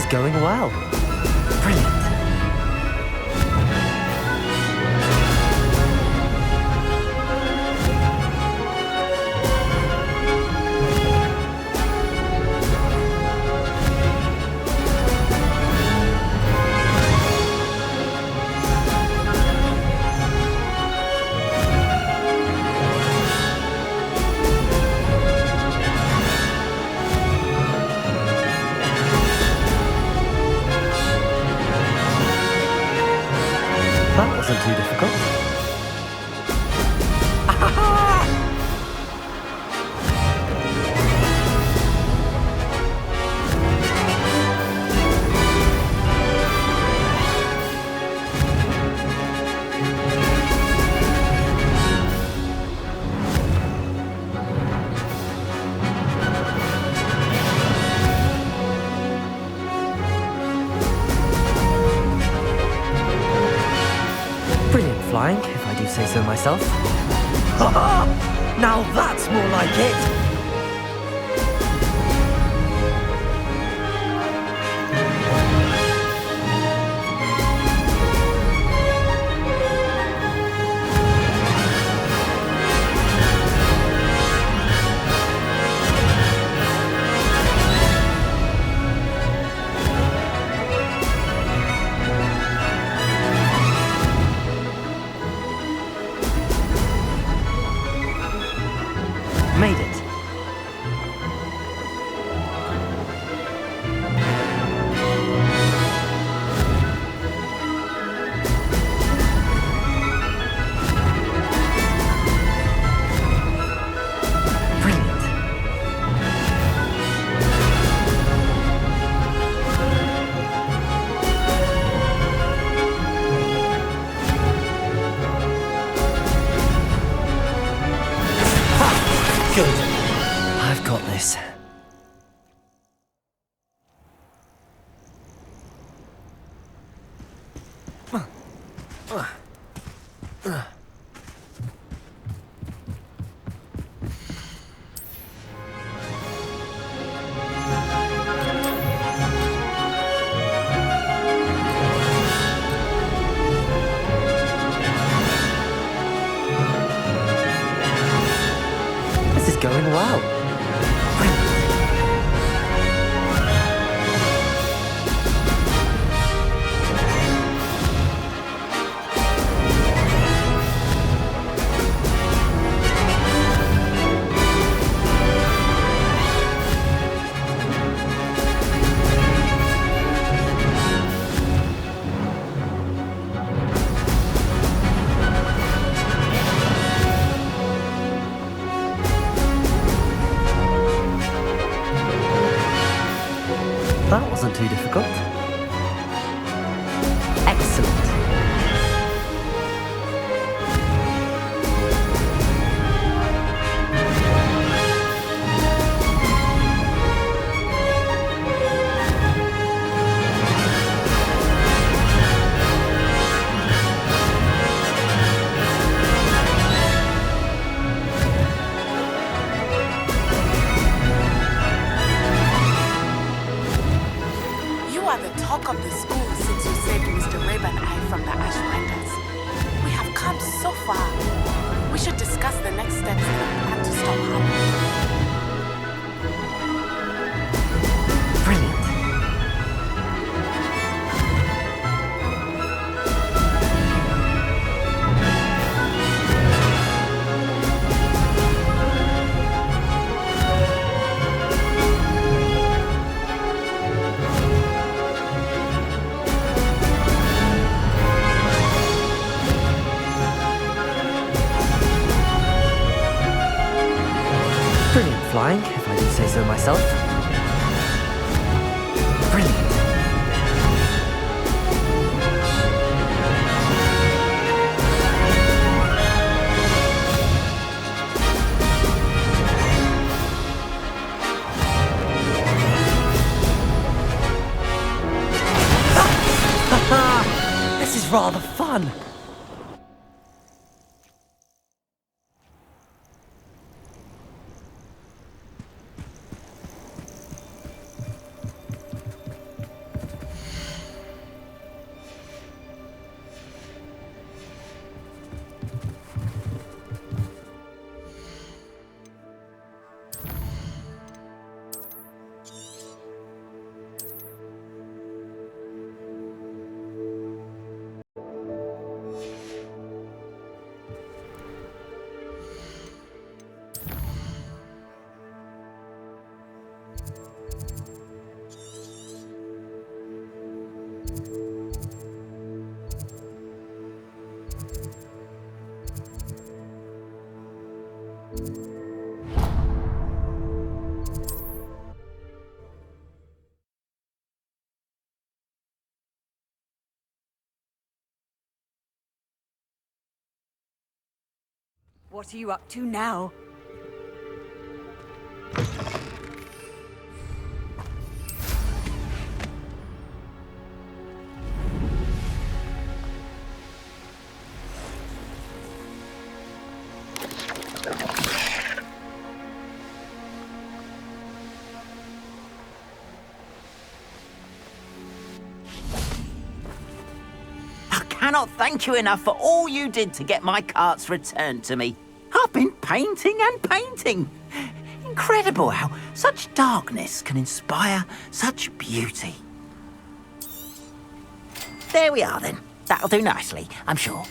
going well. Brilliant. That wasn't too difficult. Brilliant flying, if I do say so myself. Now that's more like it! Made it. Brilliant. Good. I've got this. This is going well. Brilliant. That wasn't too difficult. Excellent. The talk of the school since you saved Mr. Rabe and I from the Ashwinders. We have come so far. We should discuss the next steps in our plan to stop Harry. Brilliant. Brilliant flying, if I do say so myself. Brilliant. This is rather fun. What are you up to now? I cannot thank you enough for all you did to get my carts returned to me. I've been painting and painting. Incredible how such darkness can inspire such beauty. There we are then. That'll do nicely, I'm sure.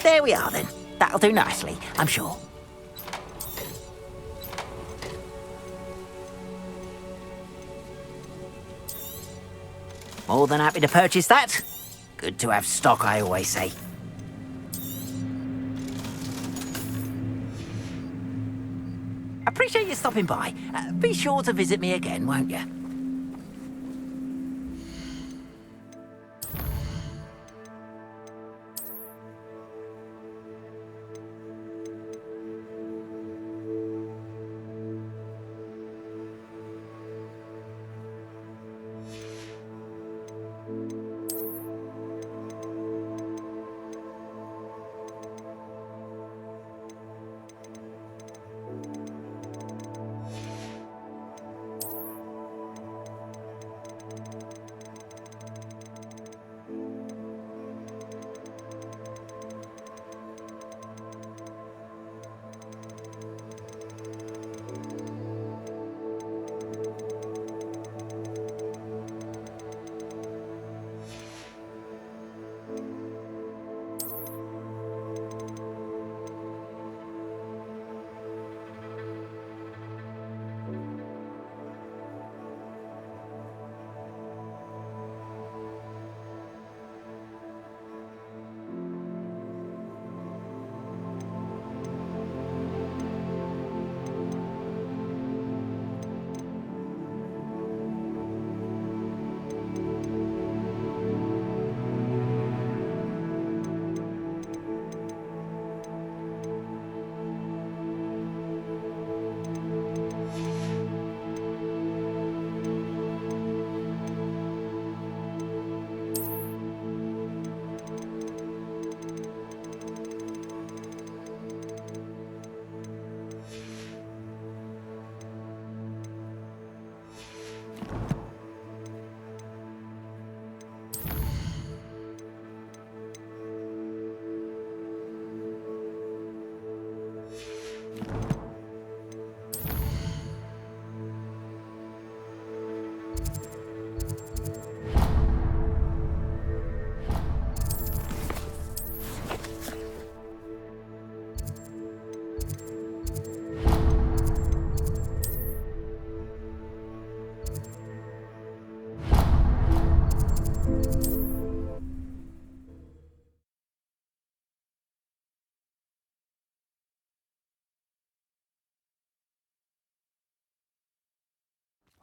There we are then. That'll do nicely, I'm sure. More than happy to purchase that. Good to have stock, I always say. Appreciate you stopping by. Be sure to visit me again, won't you?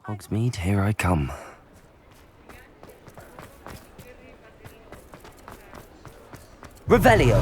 Hogsmeade, here I come. Revelio!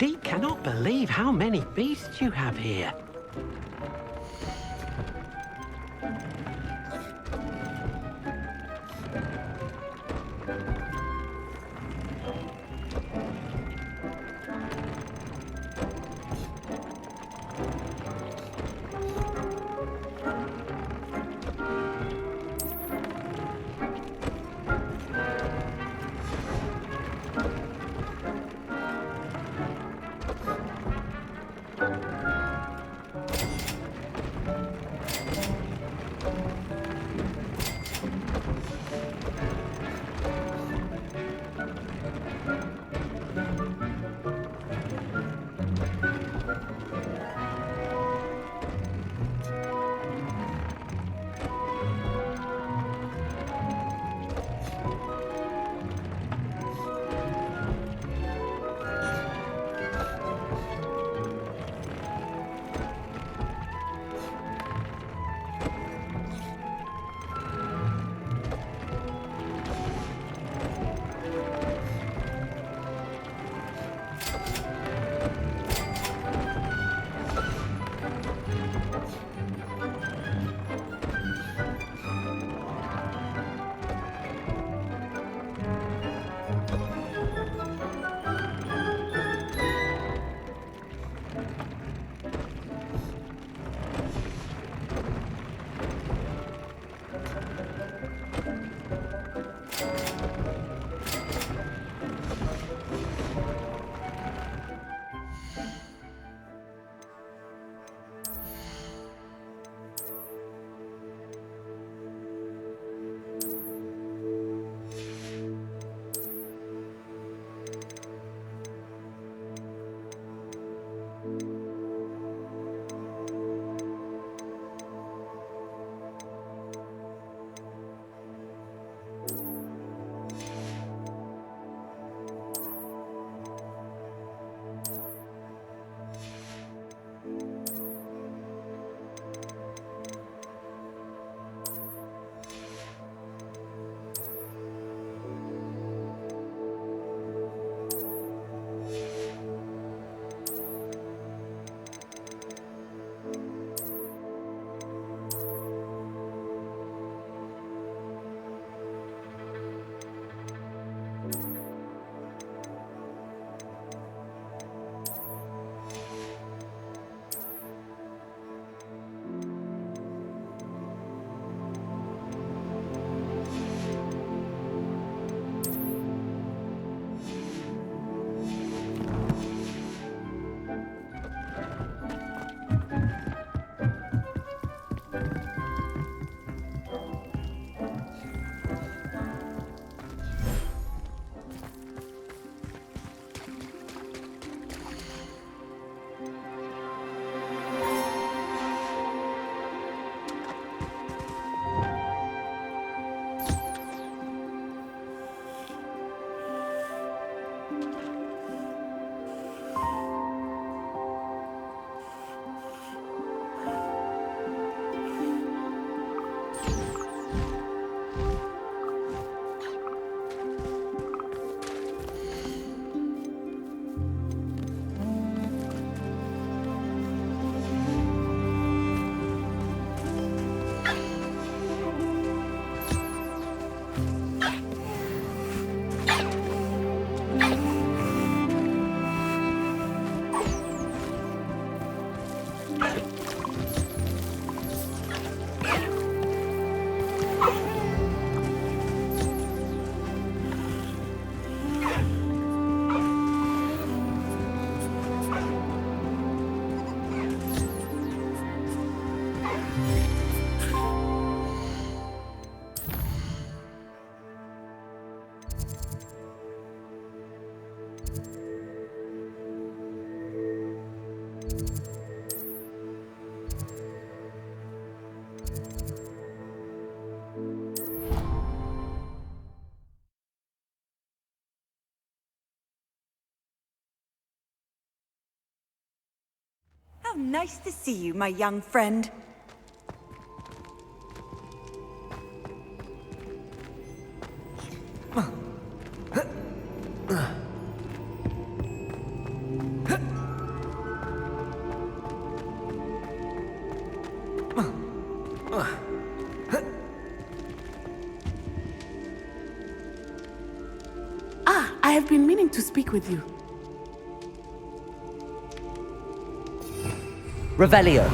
indeed cannot believe how many beasts you have here. How nice to see you, my young friend. I have been meaning to speak with you. Revelio!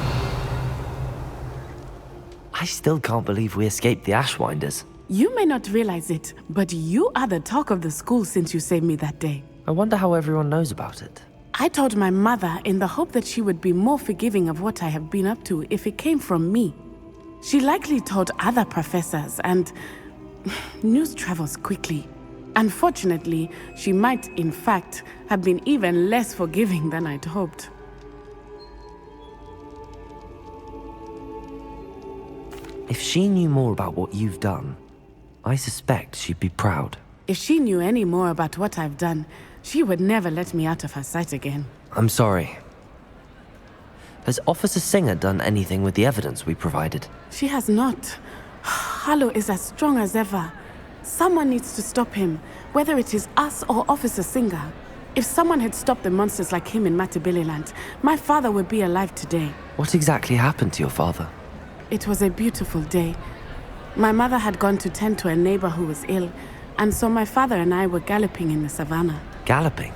I still can't believe we escaped the Ashwinders. You may not realize it, but you are the talk of the school since you saved me that day. I wonder how everyone knows about it. I told my mother in the hope that she would be more forgiving of what I have been up to if it came from me. She likely told other professors, and news travels quickly. Unfortunately, she might, in fact, have been even less forgiving than I'd hoped. If she knew more about what you've done, I suspect she'd be proud. If she knew any more about what I've done, she would never let me out of her sight again. I'm sorry. Has Officer Singer done anything with the evidence we provided? She has not. Harlow is as strong as ever. Someone needs to stop him, whether it is us or Officer Singer. If someone had stopped the monsters like him in Matabeleland, my father would be alive today. What exactly happened to your father? It was a beautiful day. My mother had gone to tend to a neighbor who was ill, and so my father and I were galloping in the savannah. Galloping?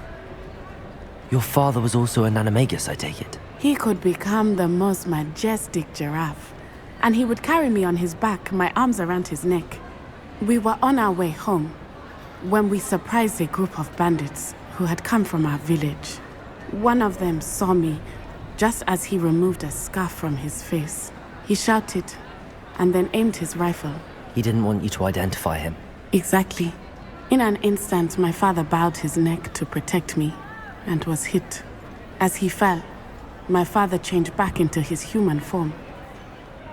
Your father was also an animagus, I take it? He could become the most majestic giraffe, and he would carry me on his back, my arms around his neck. We were on our way home when we surprised a group of bandits who had come from our village. One of them saw me just as he removed a scarf from his face. He shouted and then aimed his rifle. He didn't want you to identify him. Exactly. In an instant, my father bowed his neck to protect me and was hit. As he fell, my father changed back into his human form.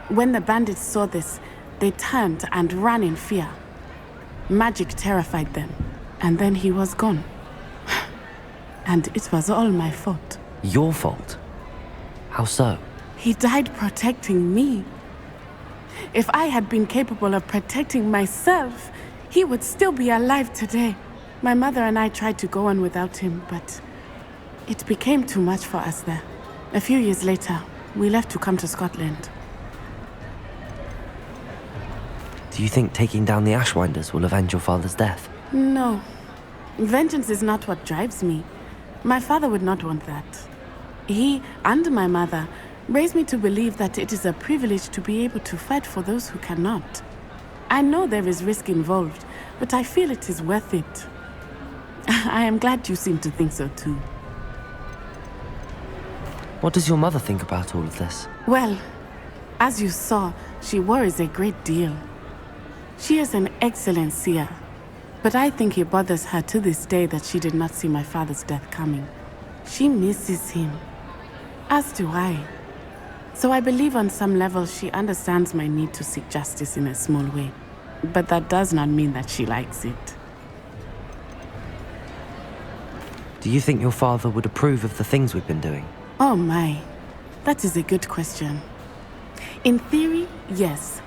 When the bandits saw this, they turned and ran in fear. Magic terrified them, and then he was gone. And it was all my fault. Your fault? How so? He died protecting me. If I had been capable of protecting myself, he would still be alive today. My mother and I tried to go on without him, but it became too much for us there. A few years later, we left to come to Scotland. Do you think taking down the Ashwinders will avenge your father's death? No. Vengeance is not what drives me. My father would not want that. He and my mother raised me to believe that it is a privilege to be able to fight for those who cannot. I know there is risk involved, but I feel it is worth it. I am glad you seem to think so too. What does your mother think about all of this? Well, as you saw, she worries a great deal. She is an excellent seer, but I think it bothers her to this day that she did not see my father's death coming. She misses him, as do I. So I believe on some level she understands my need to seek justice in a small way. But that does not mean that she likes it. Do you think your father would approve of the things we've been doing? Oh my, that is a good question. In theory, yes.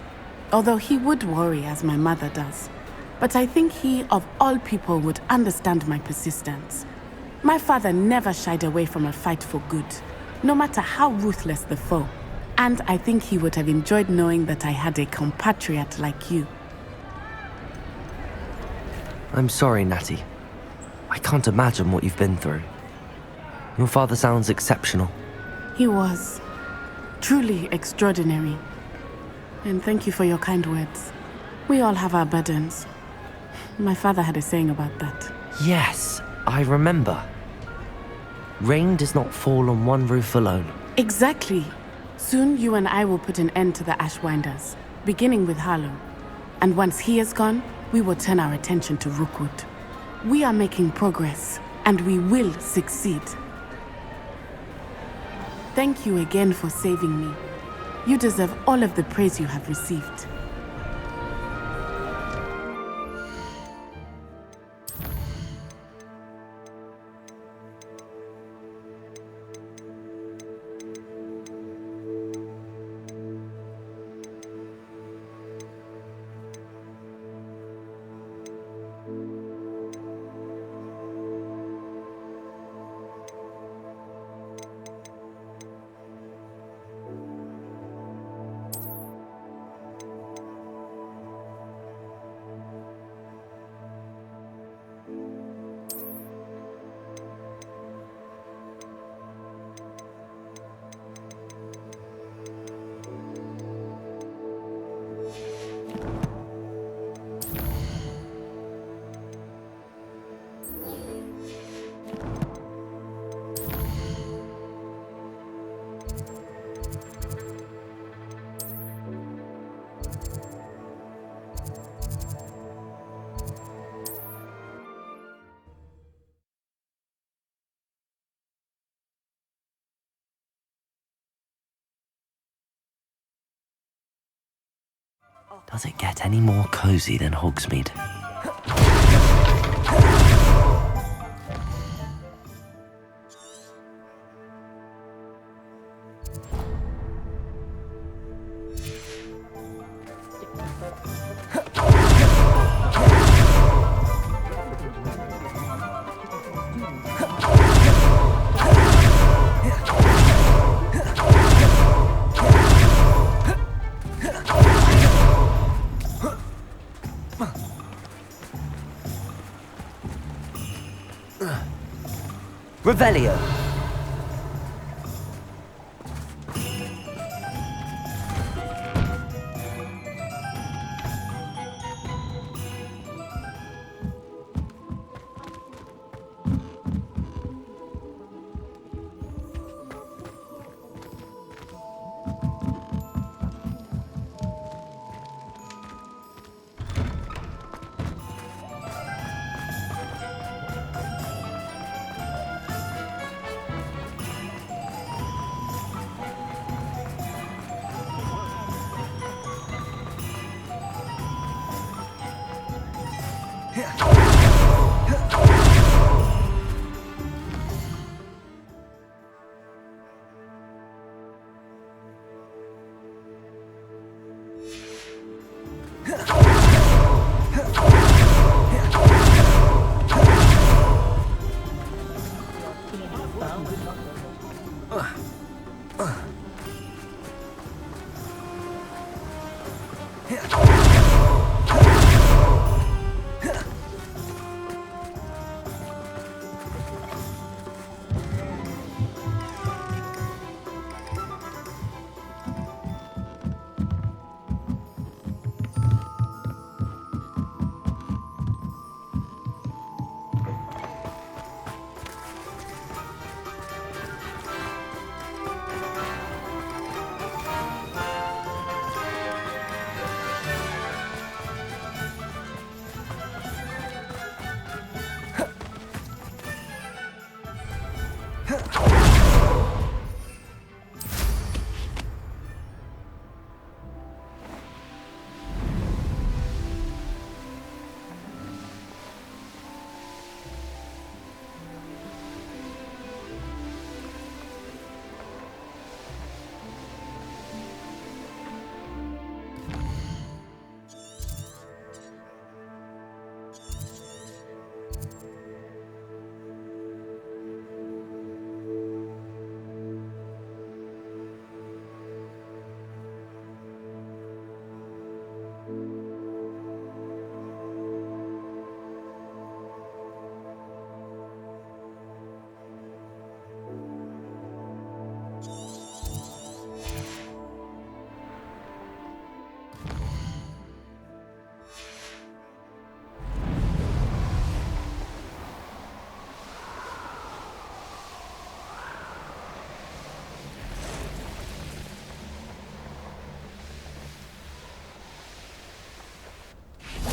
Although he would worry as my mother does. But I think he, of all people, would understand my persistence. My father never shied away from a fight for good, no matter how ruthless the foe. And I think he would have enjoyed knowing that I had a compatriot like you. I'm sorry, Natty. I can't imagine what you've been through. Your father sounds exceptional. He was. Truly extraordinary. And thank you for your kind words. We all have our burdens. My father had a saying about that. Yes, I remember. Rain does not fall on one roof alone. Exactly. Soon you and I will put an end to the Ashwinders, beginning with Harlow. And once he is gone, we will turn our attention to Rookwood. We are making progress, and we will succeed. Thank you again for saving me. You deserve all of the praise you have received. Does it get any more cozy than Hogsmeade? Revelio.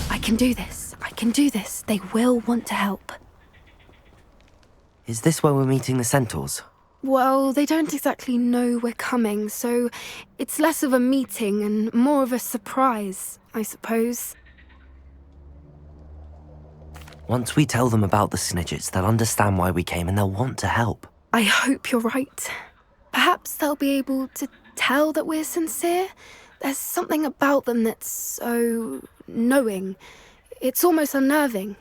I can do this. I can do this. They will want to help. Is this where we're meeting the centaurs? Well, they don't exactly know we're coming, so it's less of a meeting and more of a surprise, I suppose. Once we tell them about the Snidgets, they'll understand why we came and they'll want to help. I hope you're right. Perhaps they'll be able to tell that we're sincere. There's something about them that's so knowing. It's almost unnerving.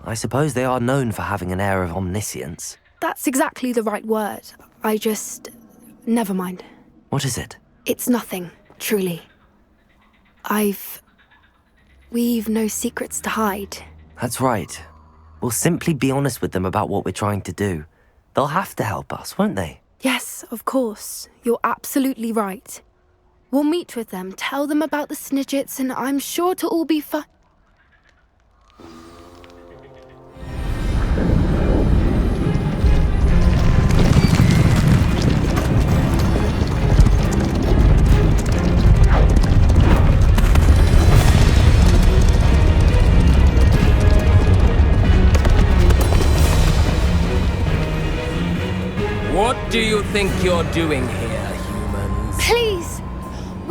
I suppose they are known for having an air of omniscience. That's exactly the right word. Never mind. What is it? It's nothing, truly. We've no secrets to hide. That's right. We'll simply be honest with them about what we're trying to do. They'll have to help us, won't they? Yes, of course. You're absolutely right. We'll meet with them, tell them about the Snidgets, and I'm sure to all be fine. What do you think you're doing here, human?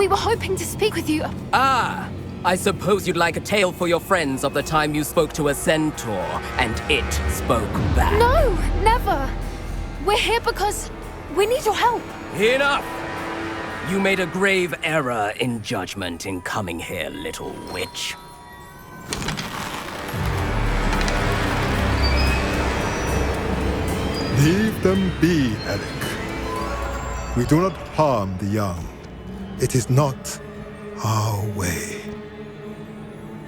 We were hoping to speak with you. Ah, I suppose you'd like a tale for your friends of the time you spoke to a centaur, and it spoke back. No, never. We're here because we need your help. Enough! You made a grave error in judgment in coming here, little witch. Leave them be, Alec. We do not harm the young. It is not our way.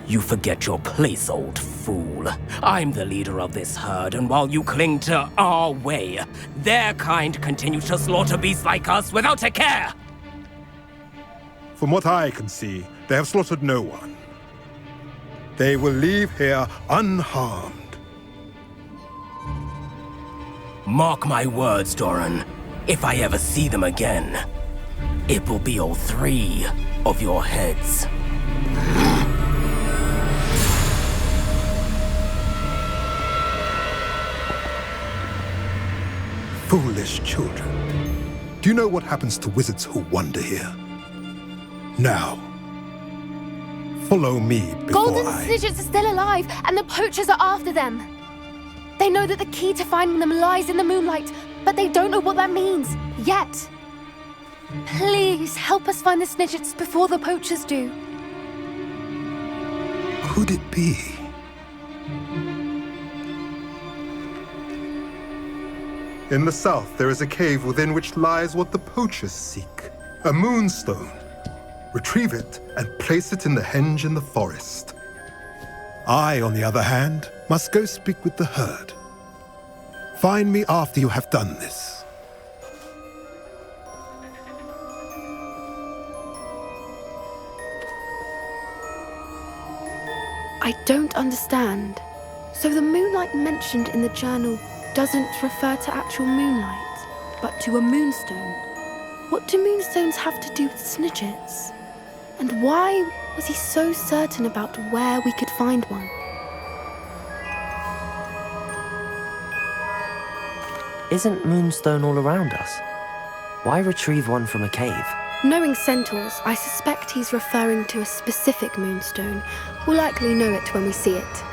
You forget your place, old fool. I'm the leader of this herd, and while you cling to our way, their kind continue to slaughter beasts like us without a care! From what I can see, they have slaughtered no one. They will leave here unharmed. Mark my words, Doran. If I ever see them again, it will be all 3 of your heads. Foolish children. Do you know what happens to wizards who wander here? Now, follow me before Golden Snidgets are still alive, and the poachers are after them. They know that the key to finding them lies in the moonlight, but they don't know what that means, yet. Please, help us find the Snidgets before the poachers do. Could it be? In the south, there is a cave within which lies what the poachers seek. A moonstone. Retrieve it and place it in the henge in the forest. I, on the other hand, must go speak with the herd. Find me after you have done this. I don't understand. So the moonlight mentioned in the journal doesn't refer to actual moonlight, but to a moonstone. What do moonstones have to do with Snidgets? And why was he so certain about where we could find one? Isn't Moonstone all around us? Why retrieve one from a cave? Knowing centaurs, I suspect he's referring to a specific moonstone. We'll likely know it when we see it.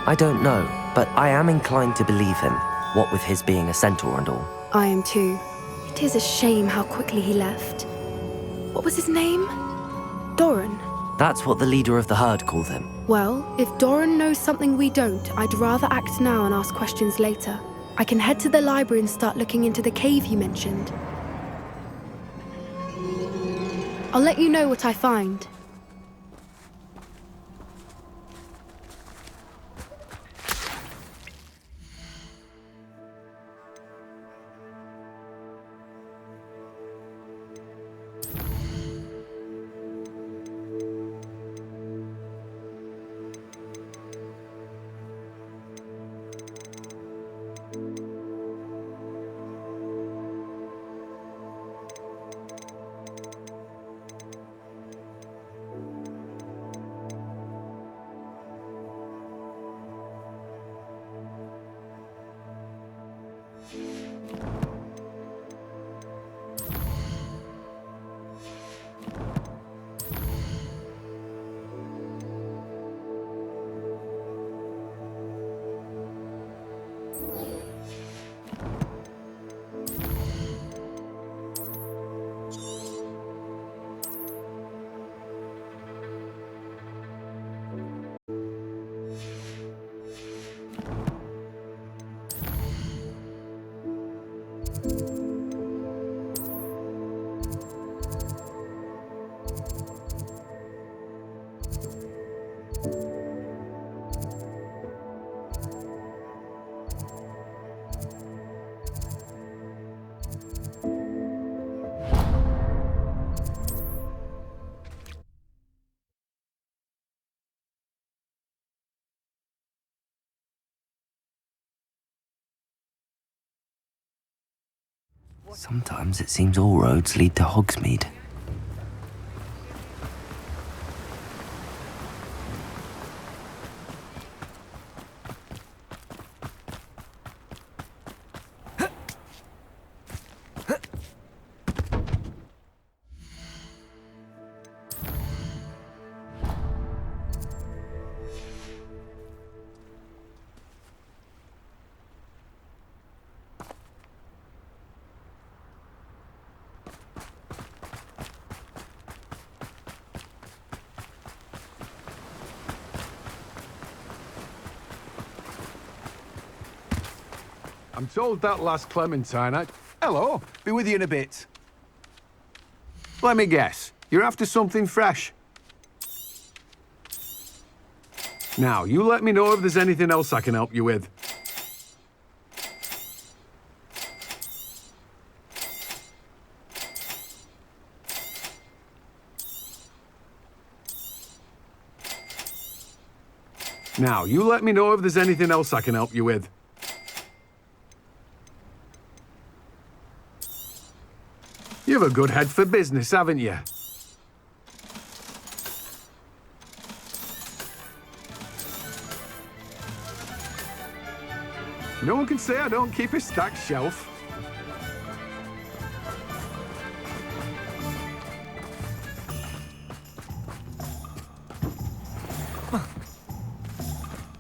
I don't know, but I am inclined to believe him, what with his being a centaur and all. I am too. It is a shame how quickly he left. What was his name? Doran. That's what the leader of the herd called him. Well, if Doran knows something we don't, I'd rather act now and ask questions later. I can head to the library and start looking into the cave you mentioned. I'll let you know what I find. Sometimes it seems all roads lead to Hogsmeade. I'm told that last Clementine. Hello, be with you in a bit. Let me guess, you're after something fresh. Now, you let me know if there's anything else I can help you with. Now, you let me know if there's anything else I can help you with. You've a good head for business, haven't you? No one can say I don't keep a stacked shelf.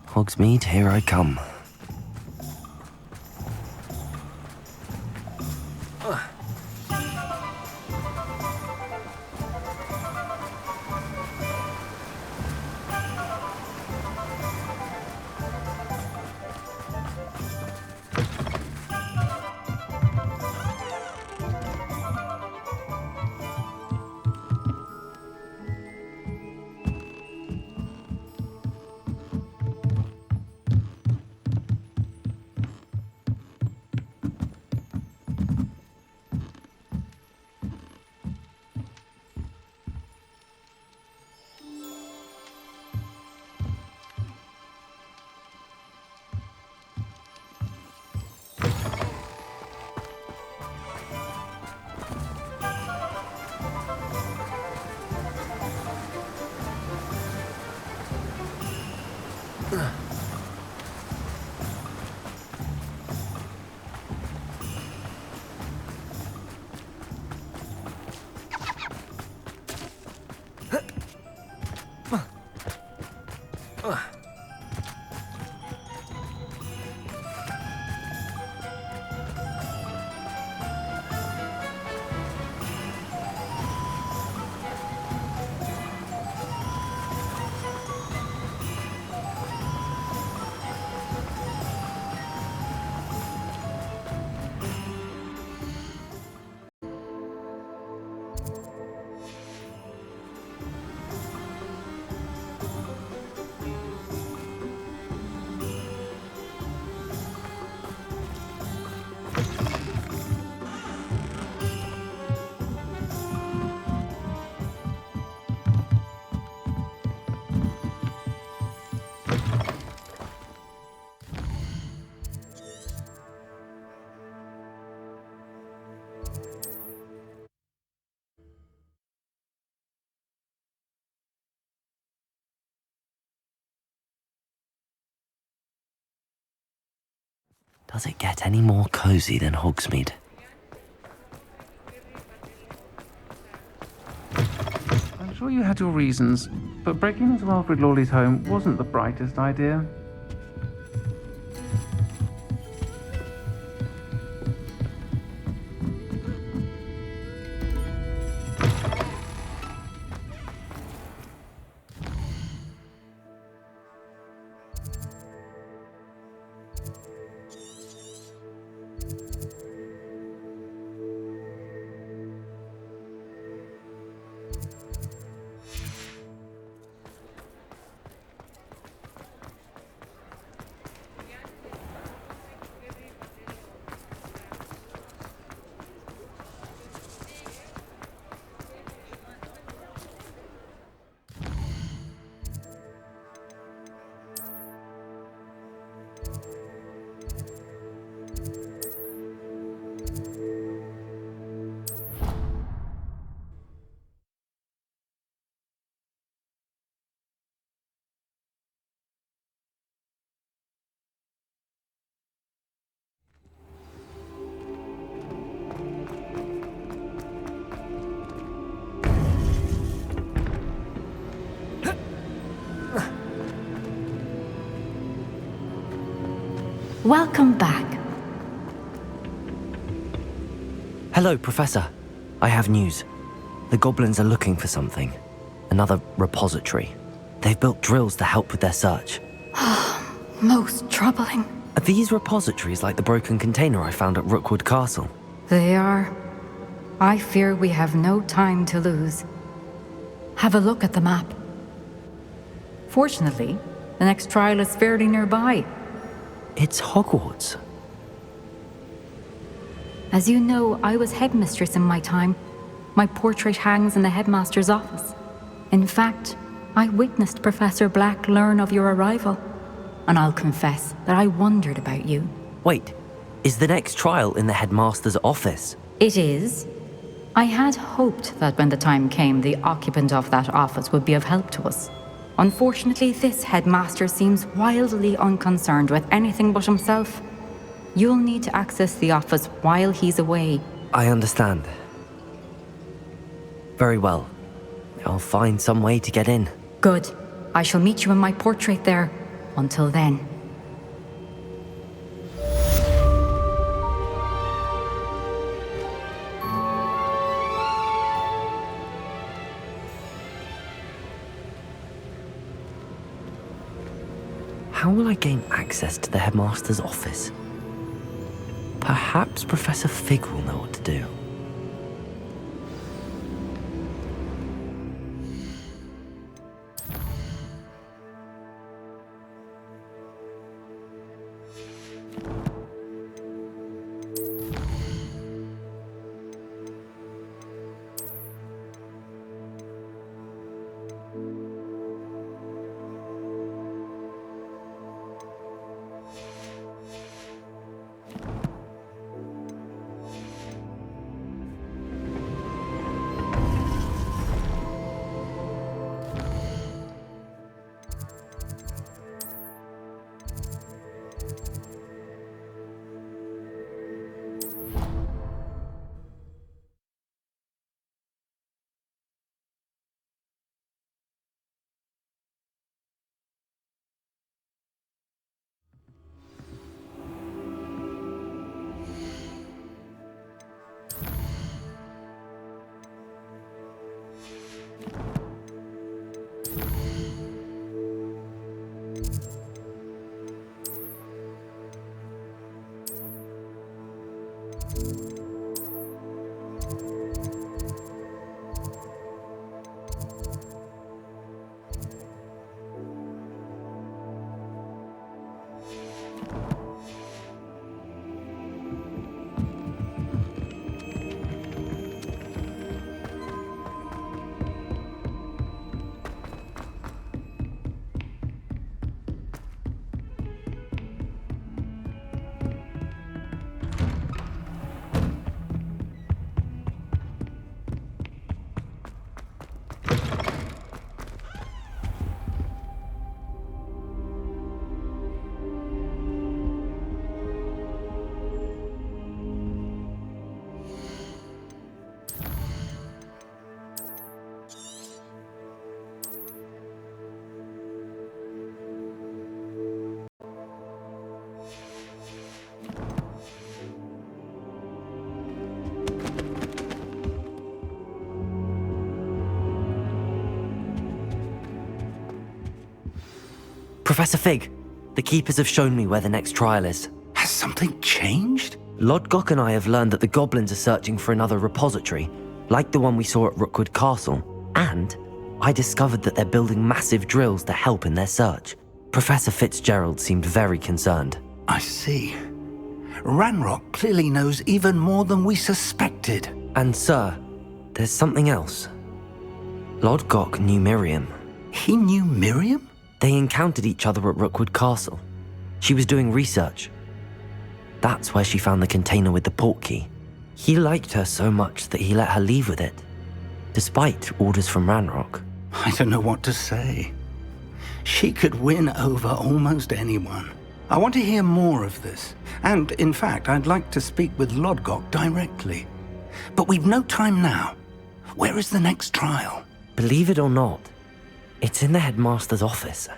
Hogsmeade, here I come. Does it get any more cozy than Hogsmeade? I'm sure you had your reasons, but breaking into Alfred Lawley's home wasn't the brightest idea. Welcome back. Hello, Professor. I have news. The goblins are looking for something. Another repository. They've built drills to help with their search. Most troubling. Are these repositories like the broken container I found at Rookwood Castle? They are. I fear we have no time to lose. Have a look at the map. Fortunately, the next trial is fairly nearby. It's Hogwarts. As you know, I was headmistress in my time. My portrait hangs in the headmaster's office. In fact, I witnessed Professor Black learn of your arrival. And I'll confess that I wondered about you. Wait, is the next trial in the headmaster's office? It is. I had hoped that when the time came, the occupant of that office would be of help to us. Unfortunately, this headmaster seems wildly unconcerned with anything but himself. You'll need to access the office while he's away. I understand. Very well. I'll find some way to get in. Good. I shall meet you in my portrait there. Until then. How will I gain access to the headmaster's office? Perhaps Professor Fig will know what to do. Professor Fig, the Keepers have shown me where the next trial is. Has something changed? Lodgok and I have learned that the goblins are searching for another repository, like the one we saw at Rookwood Castle. And I discovered that they're building massive drills to help in their search. Professor Fitzgerald seemed very concerned. I see. Ranrock clearly knows even more than we suspected. And sir, there's something else. Lodgok knew Miriam. He knew Miriam? They encountered each other at Rookwood Castle. She was doing research. That's where she found the container with the portkey. He liked her so much that he let her leave with it, despite orders from Ranrock. I don't know what to say. She could win over almost anyone. I want to hear more of this. And, in fact, I'd like to speak with Lodgok directly. But we've no time now. Where is the next trial? Believe it or not, it's in the headmaster's office.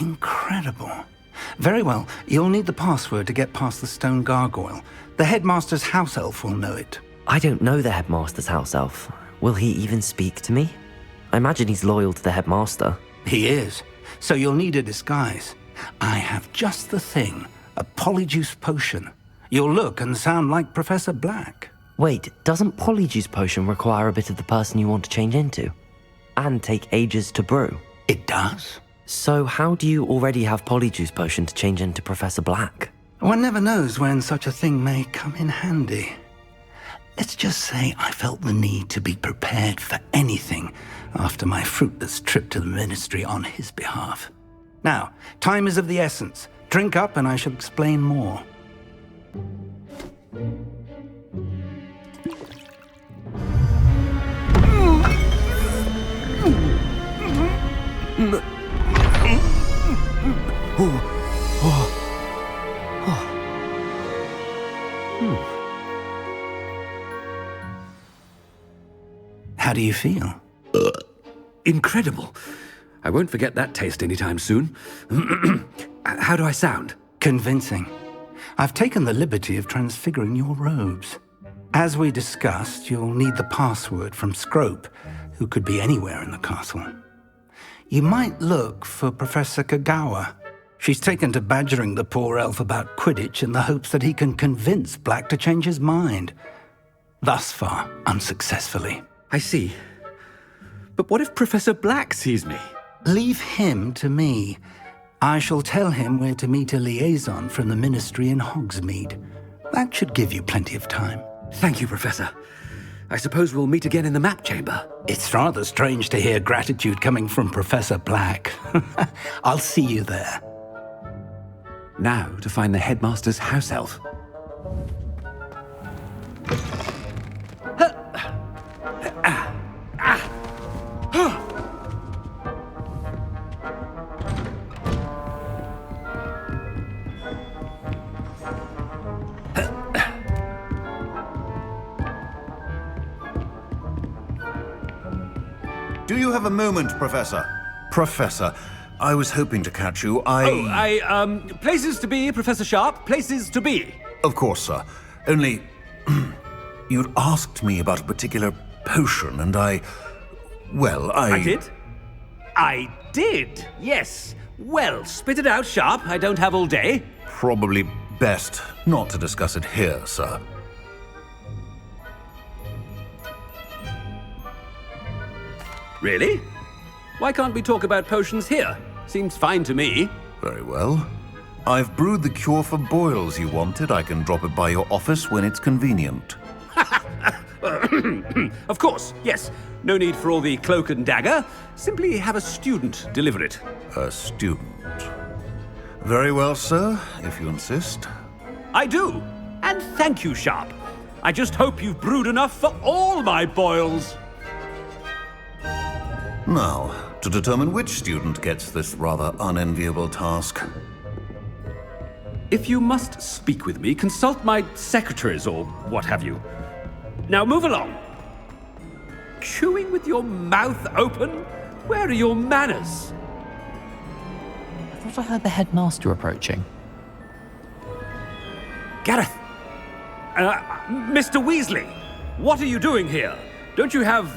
Incredible. Very well, you'll need the password to get past the stone gargoyle. The headmaster's house elf will know it. I don't know the headmaster's house elf. Will he even speak to me? I imagine he's loyal to the headmaster. He is, so you'll need a disguise. I have just the thing, A polyjuice potion. You'll look and sound like Professor Black. Wait, doesn't polyjuice potion require a bit of the person you want to change into? And take ages to brew? It does. So how do you already have polyjuice potion to change into Professor Black? One never knows when such a thing may come in handy. Let's just say I felt the need to be prepared for anything after my fruitless trip to the Ministry on his behalf. Now, time is of the essence. Drink up and I shall explain more. How do you feel? Incredible. I won't forget that taste anytime soon. How do I sound? Convincing. I've taken the liberty of transfiguring your robes. As we discussed, you'll need the password from Scrope, who could be anywhere in the castle. You might look for Professor Kagawa. She's taken to badgering the poor elf about Quidditch in the hopes that he can convince Black to change his mind. Thus far, unsuccessfully. I see. But what if Professor Black sees me? Leave him to me. I shall tell him where to meet a liaison from the Ministry in Hogsmeade. That should give you plenty of time. Thank you, Professor. I suppose we'll meet again in the map chamber. It's rather strange to hear gratitude coming from Professor Black. I'll see you there. Now to find the headmaster's house elf. Do you have a moment, Professor? Professor, I was hoping to catch you. Places to be, Professor Sharp. Places to be. Of course, sir. Only, you'd asked me about a particular potion, and I did? I did, yes. Well, spit it out, Sharp. I don't have all day. Probably best not to discuss it here, sir. Really? Why can't we talk about potions here? Seems fine to me. Very well. I've brewed the cure for boils you wanted. I can drop it by your office when it's convenient. Of course, yes. No need for all the cloak and dagger. Simply have a student deliver it. A student? Very well, sir, if you insist. I do. And thank you, Sharp. I just hope you've brewed enough for all my boils. Now, to determine which student gets this rather unenviable task. If you must speak with me, consult my secretaries or what have you. Now move along. Chewing with your mouth open? Where are your manners? I thought I heard the headmaster approaching. Gareth! Mr. Weasley, what are you doing here? Don't you have,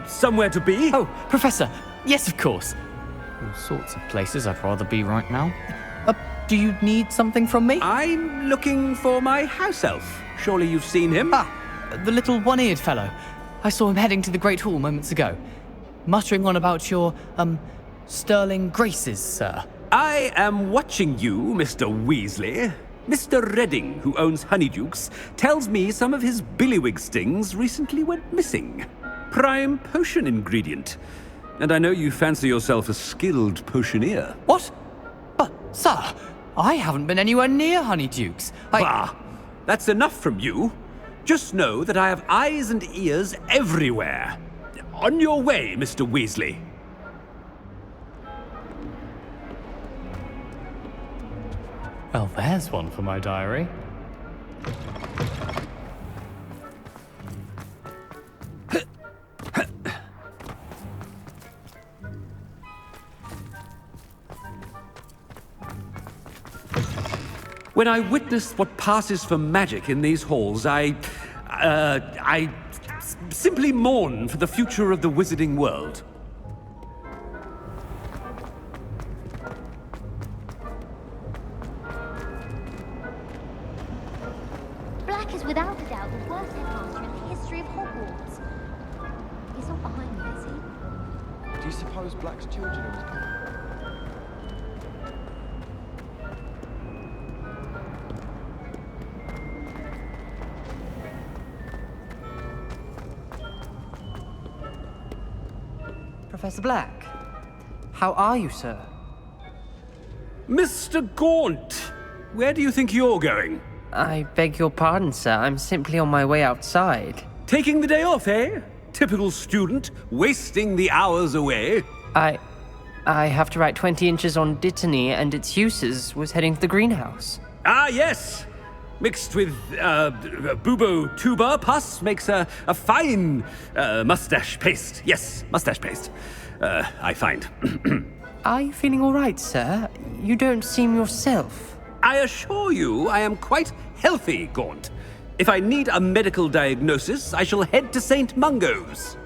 somewhere to be? Oh, Professor, yes, of course. All sorts of places I'd rather be right now. Do you need something from me? I'm looking for my house elf. Surely you've seen him? The little one-eared fellow. I saw him heading to the Great Hall moments ago, muttering on about your, sterling graces, sir. I am watching you, Mr. Weasley. Mr. Redding, who owns Honeydukes, tells me some of his billywig stings recently went missing. Prime potion ingredient. And I know you fancy yourself a skilled potioneer. What? But, sir, I haven't been anywhere near Honeydukes. Bah! That's enough from you. Just know that I have eyes and ears everywhere. On your way, Mr. Weasley. Well, there's one for my diary. When I witness what passes for magic in these halls, I simply mourn for the future of the wizarding world. without a doubt the worst headmaster in the history of Hogwarts. He's not behind me, is he? Do you suppose Black's children are his problem? Professor Black, how are you, sir? Mr. Gaunt, where do you think you're going? I beg your pardon, sir. I'm simply on my way outside. Taking the day off, eh? Typical student, wasting the hours away. I have to write 20 inches on Dittany and its uses. Was heading to the greenhouse. Ah, yes! Mixed with, bubo tuber pus makes a fine, mustache paste. Yes, mustache paste. I find. Are you feeling all right, sir? You don't seem yourself. I assure you I am quite healthy, Gaunt. If I need a medical diagnosis, I shall head to St. Mungo's.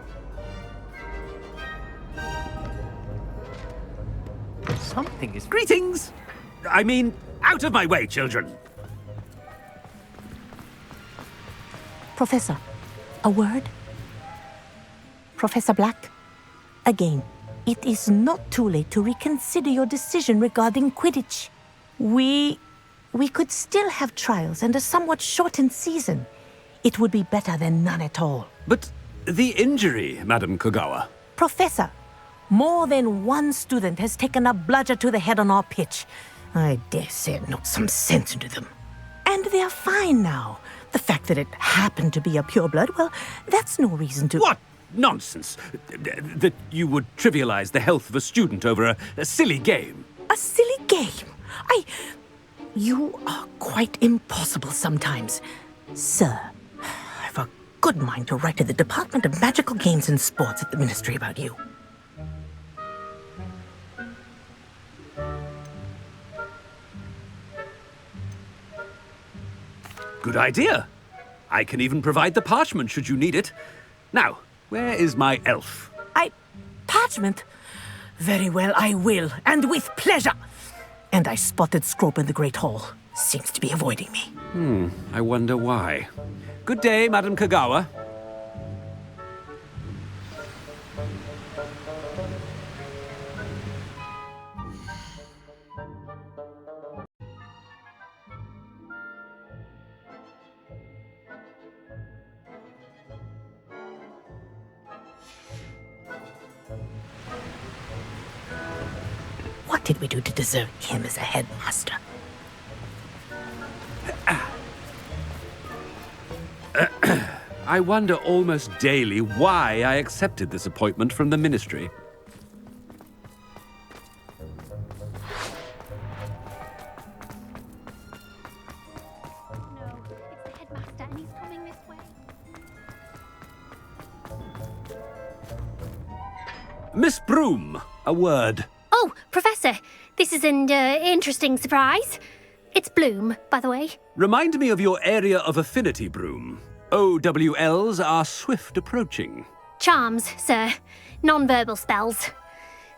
Something is... Greetings! I mean, out of my way, children. Professor, a word? Professor Black, again, it is not too late to reconsider your decision regarding Quidditch. We could still have trials and a somewhat shortened season. It would be better than none at all. But the injury, Madam Kogawa. Professor, more than one student has taken a bludger to the head on our pitch. I dare say it knocked some sense into them. And they're fine now. The fact that it happened to be a pureblood, well, that's no reason to... What nonsense! That you would trivialize the health of a student over a silly game. A silly game? You are quite impossible sometimes. Sir, I've a good mind to write to the Department of Magical Games and Sports at the Ministry about you. Good idea. I can even provide the parchment should you need it. Now, where is my elf? Parchment? Very well, I will, and with pleasure. And I spotted Scrope in the Great Hall. Seems to be avoiding me. I wonder why. Good day, Madam Kogawa. What did we do to deserve him as a headmaster? I wonder almost daily why I accepted this appointment from the Ministry. No, it's the headmaster and he's coming this way. Miss Broom, a word. Oh, Professor, this is an interesting surprise. It's Bloom, by the way. Remind me of your area of affinity, Broom. OWLs are swift approaching. Charms, sir. Non-verbal spells.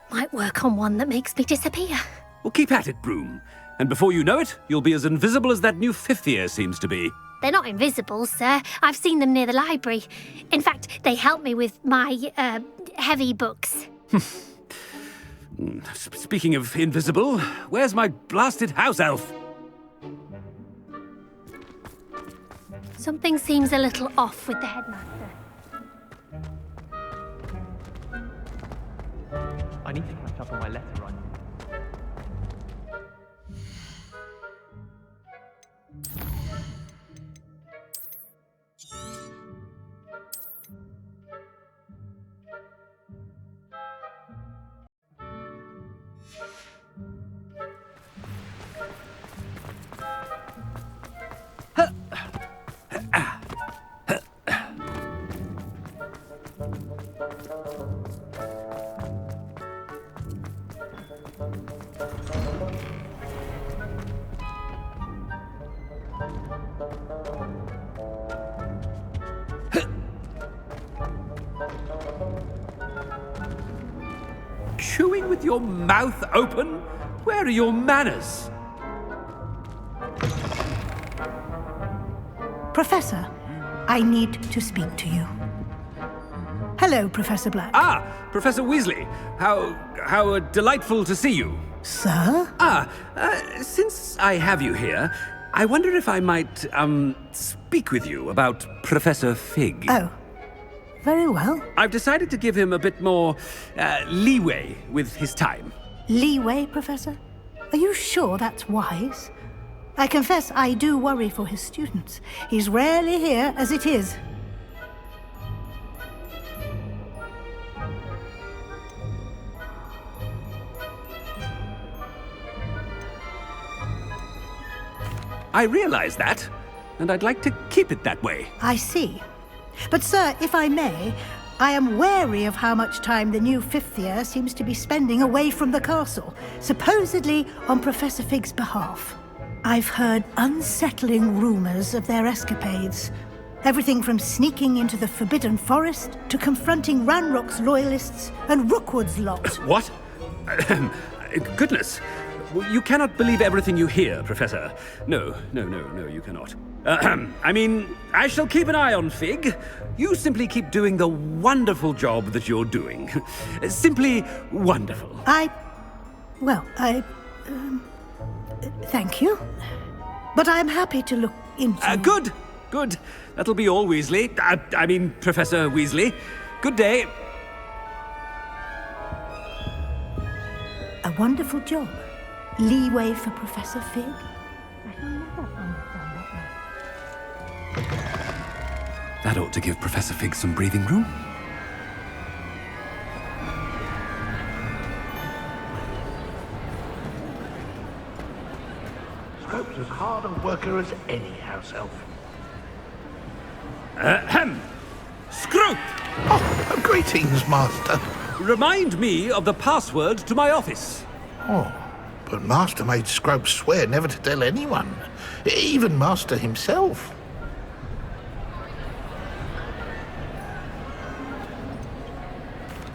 Might work on one that makes me disappear. Well, keep at it, Broom. And before you know it, you'll be as invisible as that new fifth year seems to be. They're not invisible, sir. I've seen them near the library. In fact, they help me with my, heavy books. Speaking of invisible, where's my blasted house elf? Something seems a little off with the headmaster. I need to catch up on my letter right now. Chewing with your mouth open? Where are your manners? Professor, I need to speak to you. Hello, Professor Black. Ah, Professor Weasley. How delightful to see you. Sir? Since I have you here, I wonder if I might, speak with you about Professor Fig. Oh, very well. I've decided to give him a bit more, leeway with his time. Leeway, Professor? Are you sure that's wise? I confess I do worry for his students. He's rarely here as it is. I realize that, and I'd like to keep it that way. I see. But, sir, if I may, I am wary of how much time the new fifth year seems to be spending away from the castle, supposedly on Professor Fig's behalf. I've heard unsettling rumors of their escapades. Everything from sneaking into the Forbidden Forest to confronting Ranrock's loyalists and Rookwood's lot. What? Goodness. You cannot believe everything you hear, Professor. No, you cannot. I mean, I shall keep an eye on Fig. You simply keep doing the wonderful job that you're doing. Simply wonderful. Thank you. But I'm happy to look into... Good. That'll be all, Weasley. I mean, Professor Weasley. Good day. A wonderful job. Leeway for Professor Fig? That ought to give Professor Fig some breathing room. Scrope's as hard a worker as any house elf. Scrope! Oh, greetings, Master. Remind me of the password to my office. Oh, but Master made Scrope swear never to tell anyone, even Master himself.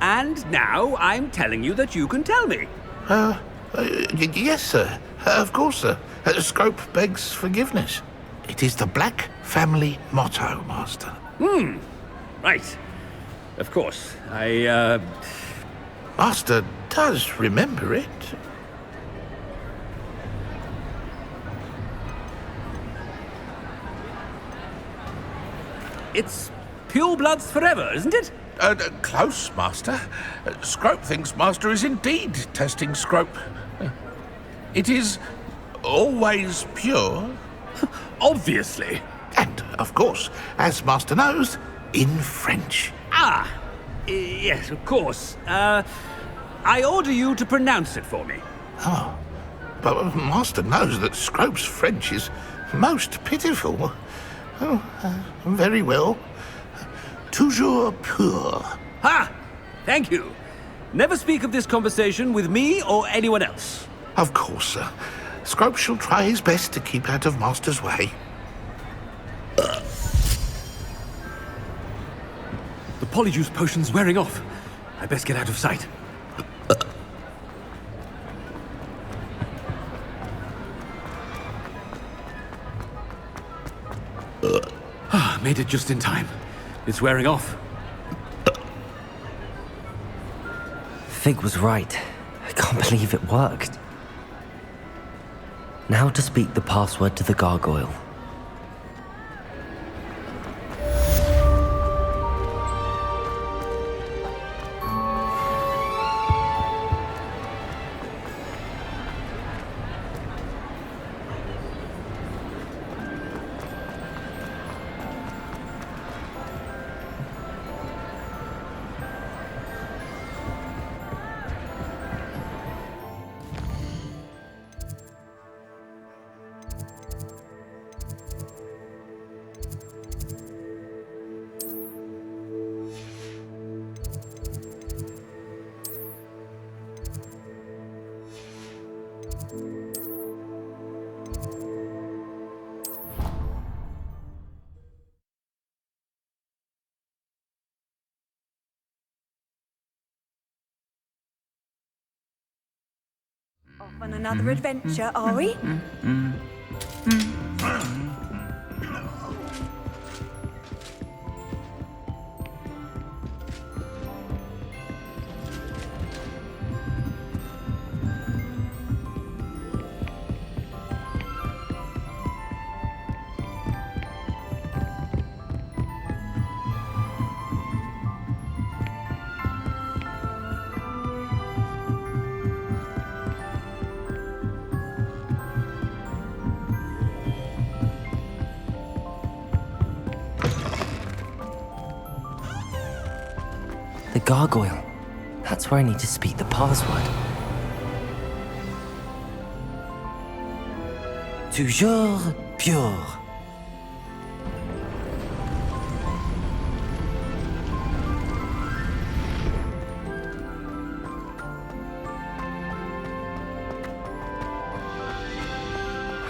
And now I'm telling you that you can tell me. Yes, sir. Of course, sir. Scrope begs forgiveness. It is the Black family motto, Master. Right. Of course. Master does remember it. It's pure bloods forever, isn't it? Close, Master. Scrope thinks Master is indeed testing Scrope. It is always pure. Obviously. And, of course, as Master knows, in French. Yes, of course. I order you to pronounce it for me. Oh, but Master knows that Scrope's French is most pitiful. Oh, very well. Toujours pur. Ha! Thank you. Never speak of this conversation with me or anyone else. Of course, sir. Scrope shall try his best to keep out of Master's way. The polyjuice potion's wearing off. I best get out of sight. Made it just in time. It's wearing off. Fig was right. I can't believe it worked. Now to speak the password to the gargoyle. Off on another adventure, are we? gargoyle. That's where I need to speak the password. Toujours pure.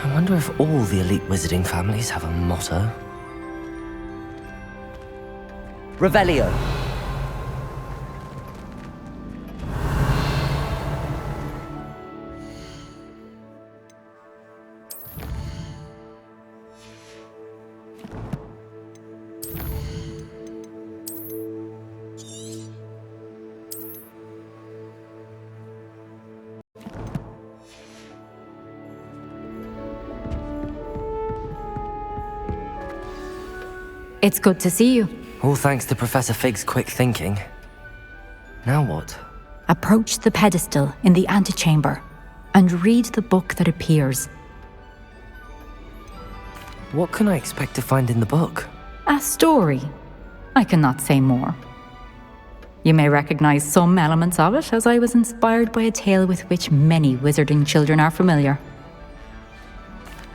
I wonder if all the elite wizarding families have a motto. Revelio. It's good to see you. All thanks to Professor Fig's quick thinking. Now what? Approach the pedestal in the antechamber and read the book that appears. What can I expect to find in the book? A story. I cannot say more. You may recognize some elements of it, as I was inspired by a tale with which many wizarding children are familiar.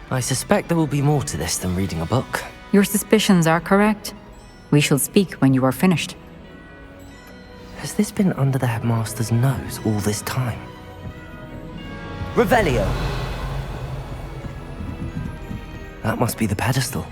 I suspect there will be more to this than reading a book. Your suspicions are correct. We shall speak when you are finished. Has this been under the headmaster's nose all this time? Revelio. That must be the pedestal.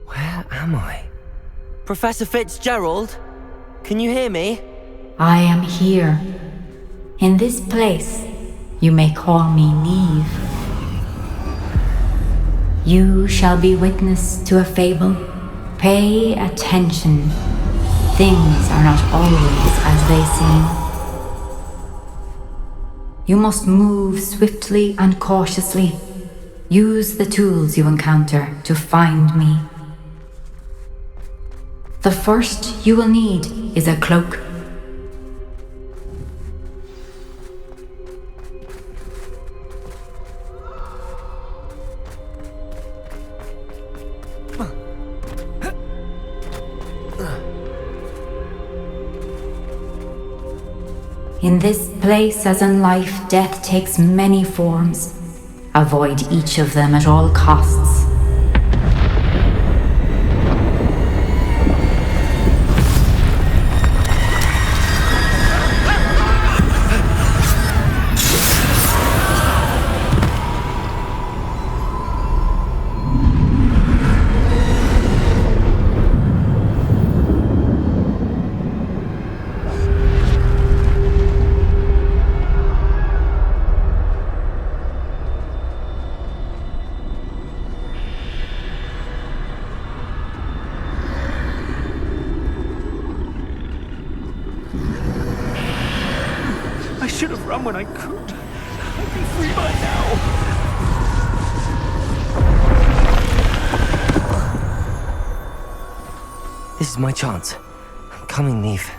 Where am I? Professor Fitzgerald? Can you hear me? I am here. In this place, you may call me Neve. You shall be witness to a fable. Pay attention. Things are not always as they seem. You must move swiftly and cautiously. Use the tools you encounter to find me. The first you will need is a cloak. In this place, as in life, death takes many forms. Avoid each of them at all costs. I should have run when I could. I'd be free by now. This is my chance. I'm coming, Neve.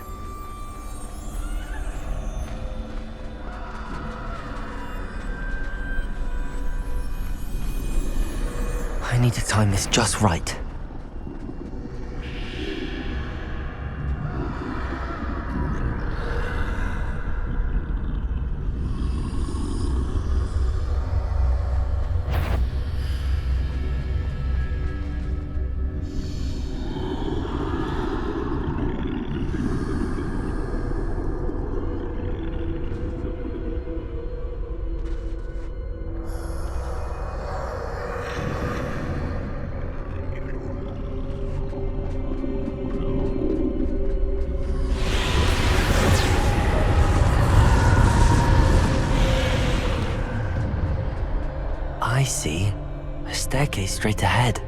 I need to time this just right. I see a staircase straight ahead.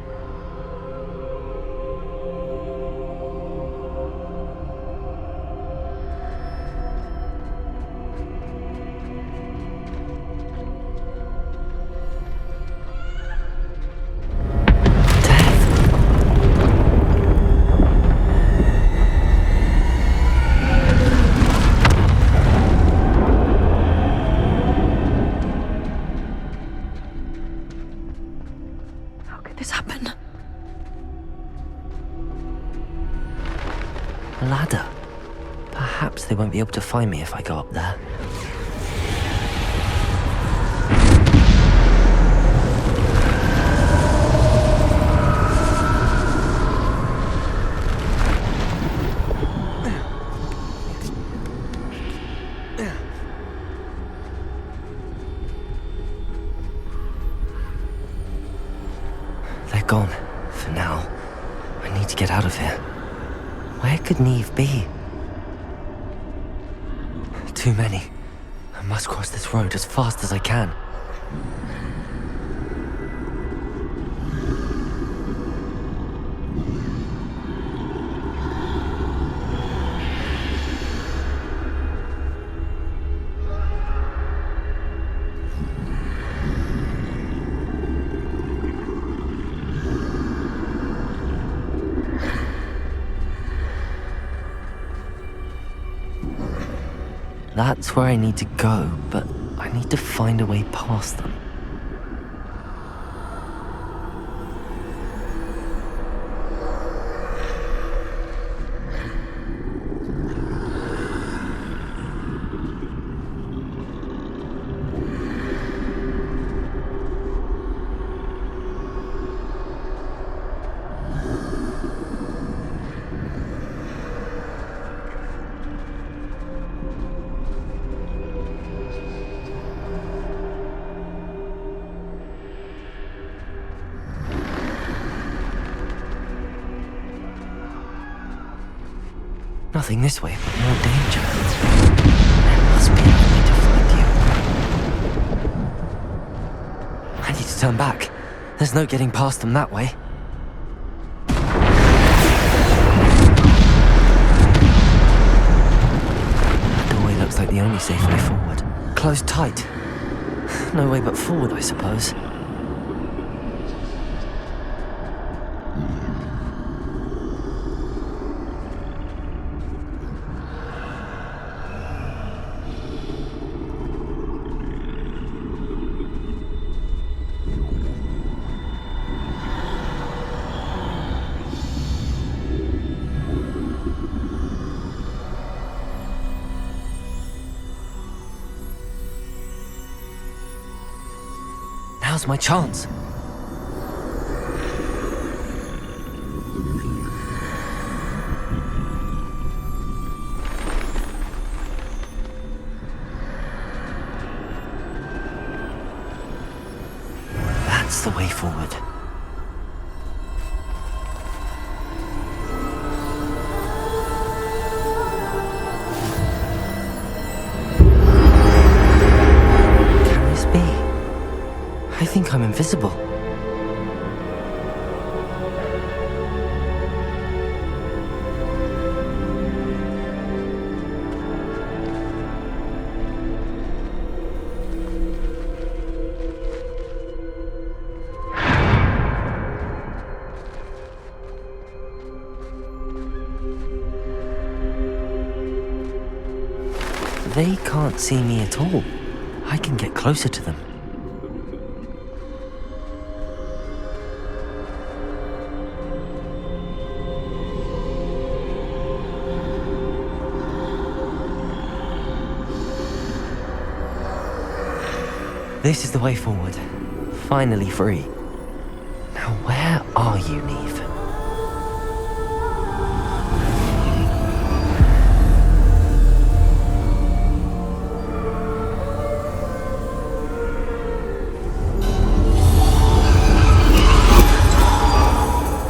A ladder. Perhaps they won't be able to find me if I go up there. They're gone, for now. I need to get out of here. Where could Neve be? Too many. I must cross this road as fast as I can. That's where I need to go, but I need to find a way past them. Nothing this way, but more danger. There must be another way to find you. I need to turn back. There's no getting past them that way. That doorway looks like the only safe way forward. Closed tight. No way but forward, I suppose. Now's my chance. That's the way forward. Can this be? I think I'm invisible. They can't see me at all. I can get closer to them. This is the way forward. Finally free. Now where are you, Neve?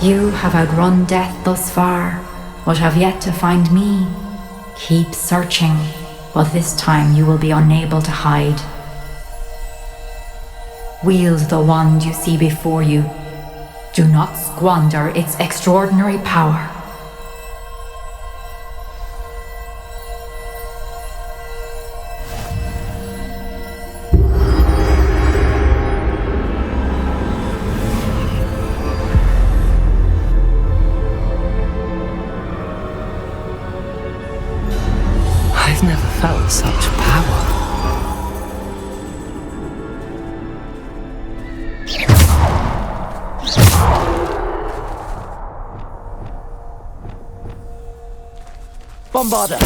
You have outrun death thus far, but have yet to find me. Keep searching, but this time you will be unable to hide. Wield the wand you see before you. Do not squander its extraordinary power. I've never felt such power. Bombarder!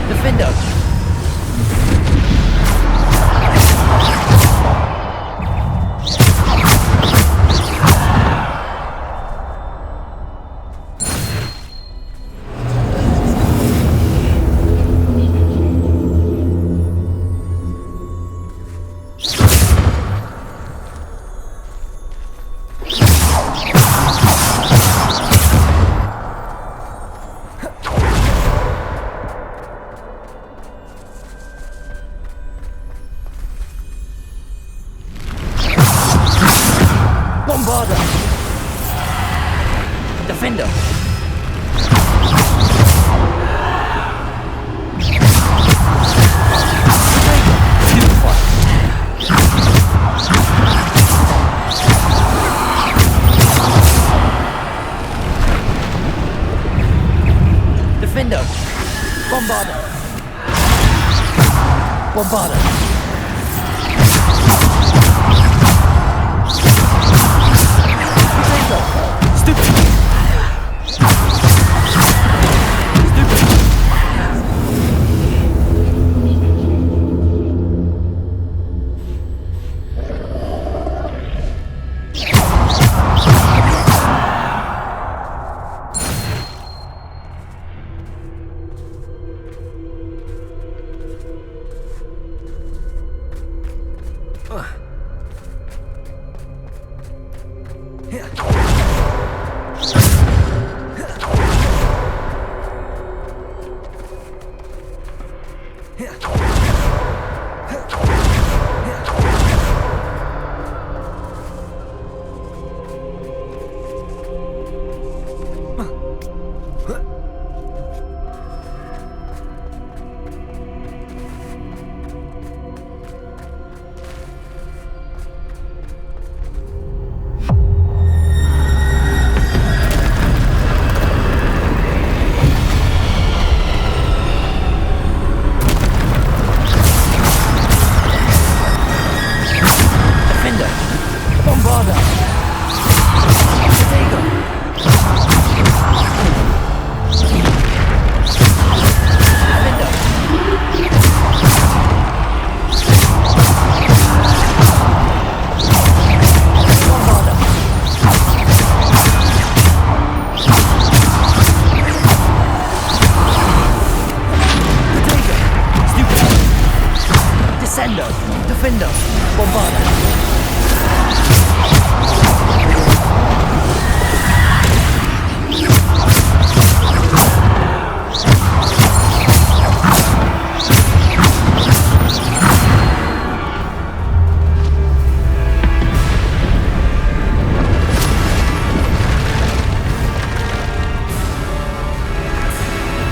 Defender! Bombarder! Defender! Defender! Bombarder! Bombarder! Defender! Bombarder!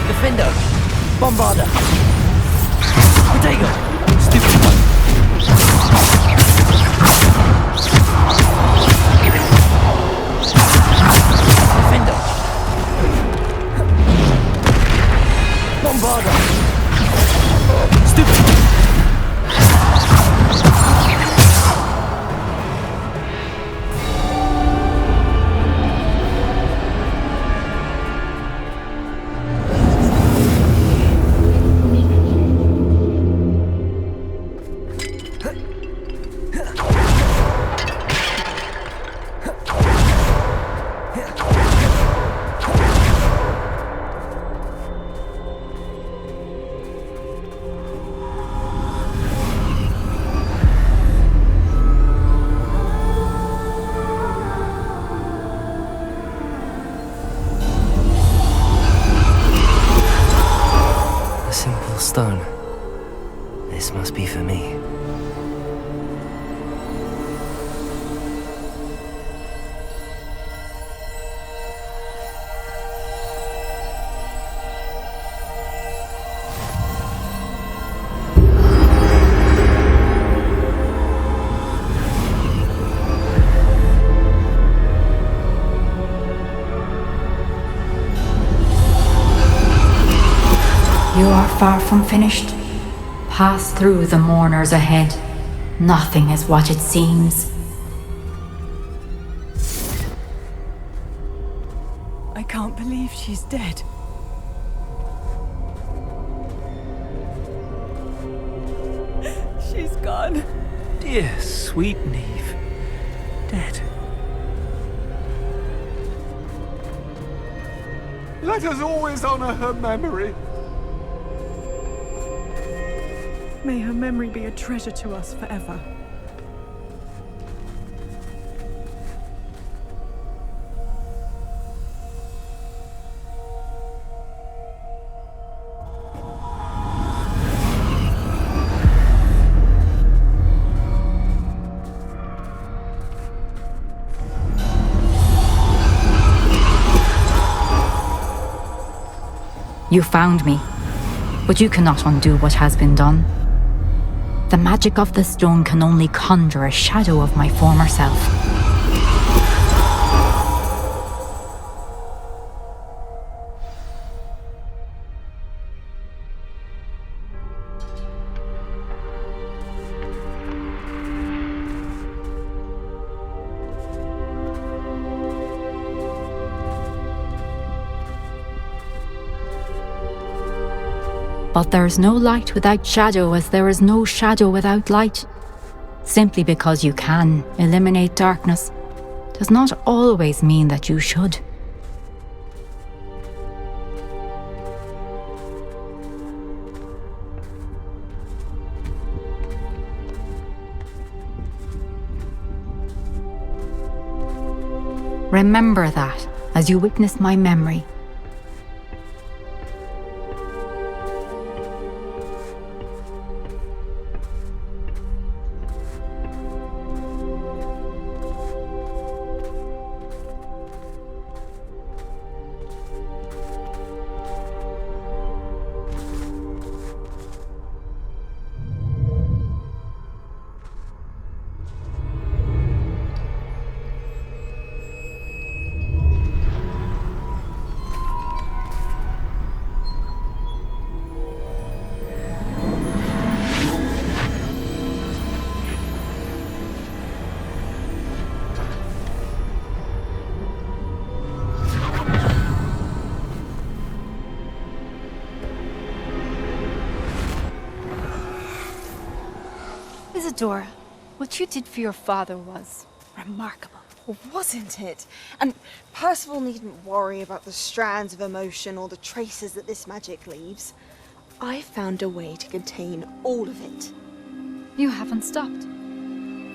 Defender! Bombarder! Potato! Stupid one! Defender! Bombarder! Stupid! Stone. This must be for me. You are far from finished. Pass through the mourners ahead. Nothing is what it seems. I can't believe she's dead. She's gone. Dear sweet Neve. Dead. Let us always honor her memory. May her memory be a treasure to us forever. You found me, but you cannot undo what has been done. The magic of the stone can only conjure a shadow of my former self. But there is no light without shadow, as there is no shadow without light. Simply because you can eliminate darkness does not always mean that you should. Remember that as you witness my memory. Isadora, what you did for your father was remarkable. Well, wasn't it? And Percival needn't worry about the strands of emotion or the traces that this magic leaves. I found a way to contain all of it. You haven't stopped.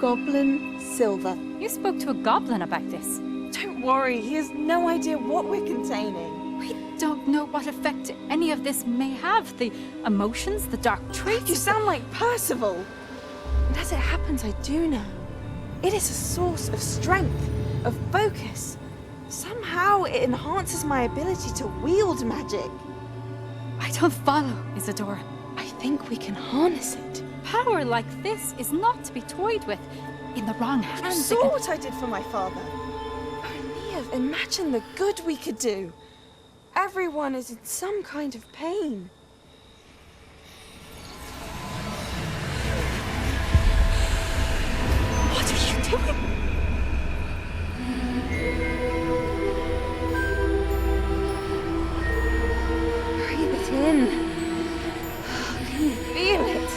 Goblin Silver. You spoke to a goblin about this. Don't worry, he has no idea what we're containing. We don't know what effect any of this may have. The emotions, the dark traits. You sound like Percival. And as it happens, I do know. It is a source of strength, of focus. Somehow it enhances my ability to wield magic. I don't follow, Isadora. I think we can harness it. Power like this is not to be toyed with. In the wrong hands. You saw what I did for my father. Oh, Neve, imagine the good we could do. Everyone is in some kind of pain. What are you doing? Breathe it in. Can you feel it?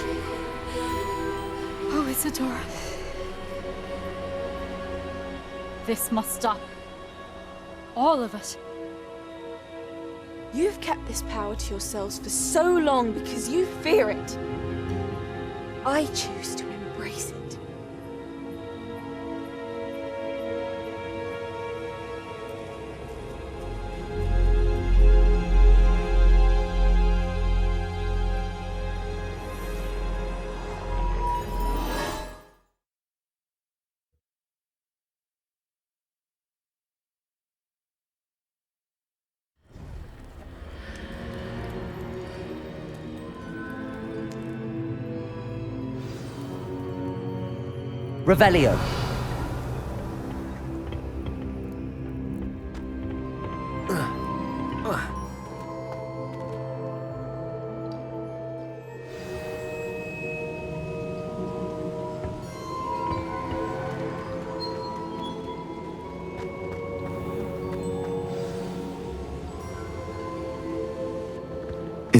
Oh, Isadora. This must stop. All of it. You've kept this power to yourselves for so long because you fear it. I choose to embrace it. Revelio.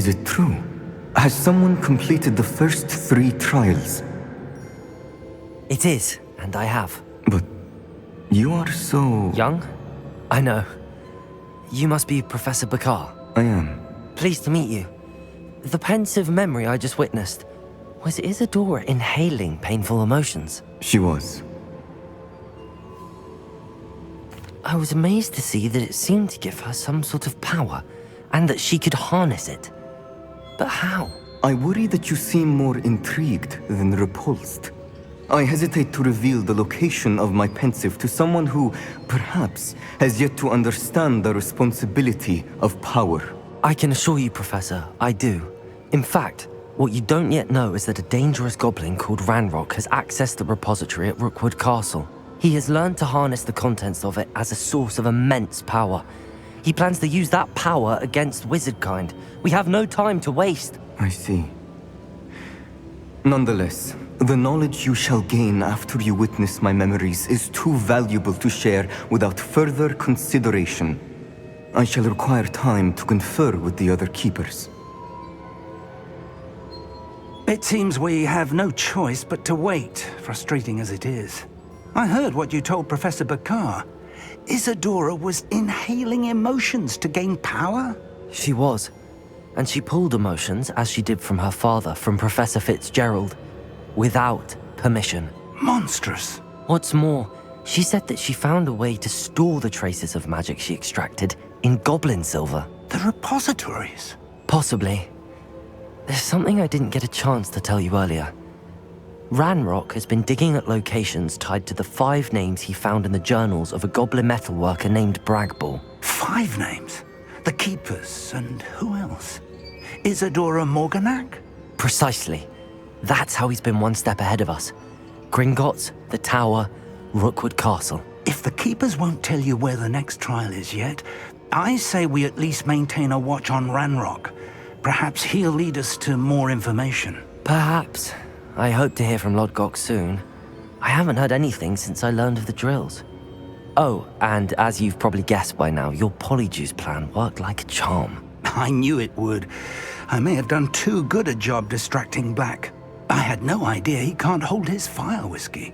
Is it true? Has someone completed the first 3 trials? It is, and I have. But you are so... Young? I know. You must be Professor Bakar. I am. Pleased to meet you. The pensive memory I just witnessed, was Isadora inhaling painful emotions? She was. I was amazed to see that it seemed to give her some sort of power, and that she could harness it. But how? I worry that you seem more intrigued than repulsed. I hesitate to reveal the location of my pensive to someone who, perhaps, has yet to understand the responsibility of power. I can assure you, Professor, I do. In fact, what you don't yet know is that a dangerous goblin called Ranrock has accessed the repository at Rookwood Castle. He has learned to harness the contents of it as a source of immense power. He plans to use that power against wizardkind. We have no time to waste. I see. Nonetheless, the knowledge you shall gain after you witness my memories is too valuable to share without further consideration. I shall require time to confer with the other keepers. It seems we have no choice but to wait, frustrating as it is. I heard what you told Professor Bakar. Isadora was inhaling emotions to gain power? She was. And she pulled emotions, as she did from her father, from Professor Fitzgerald, without permission. Monstrous. What's more, she said that she found a way to store the traces of magic she extracted in goblin silver. The repositories? Possibly. There's something I didn't get a chance to tell you earlier. Ranrock has been digging at locations tied to the 5 names he found in the journals of a goblin metalworker named Bragball. 5 names? The Keepers, and who else? Isadora Morganac? Precisely. That's how he's been one step ahead of us. Gringotts, the Tower, Rookwood Castle. If the Keepers won't tell you where the next trial is yet, I say we at least maintain a watch on Ranrock. Perhaps he'll lead us to more information. Perhaps. I hope to hear from Lodgok soon. I haven't heard anything since I learned of the drills. Oh, and as you've probably guessed by now, your Polyjuice plan worked like a charm. I knew it would. I may have done too good a job distracting Black. I had no idea he can't hold his fire whiskey.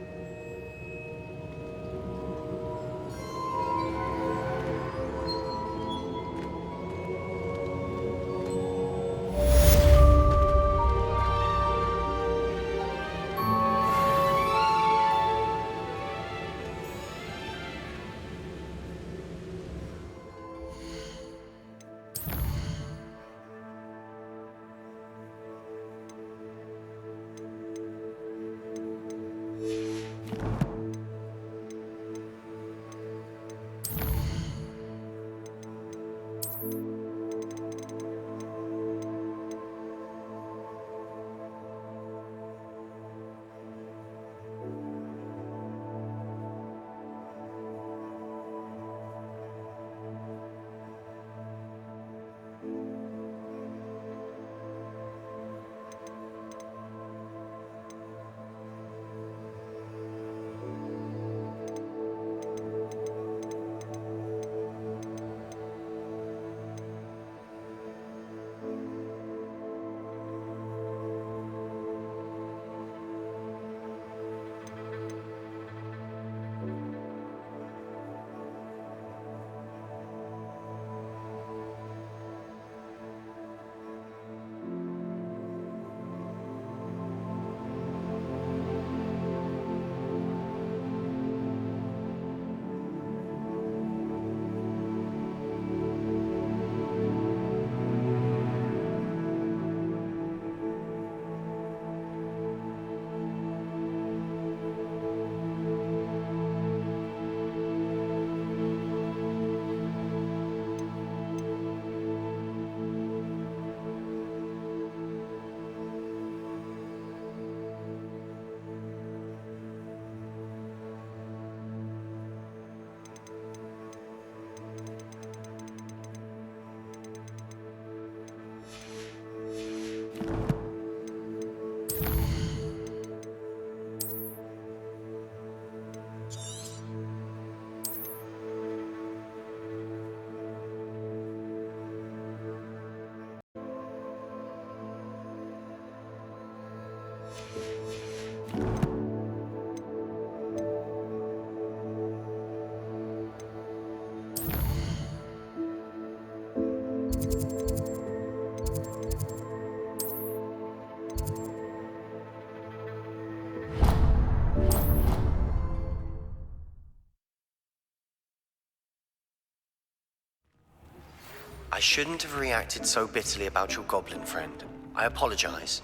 I shouldn't have reacted so bitterly about your goblin friend. I apologize.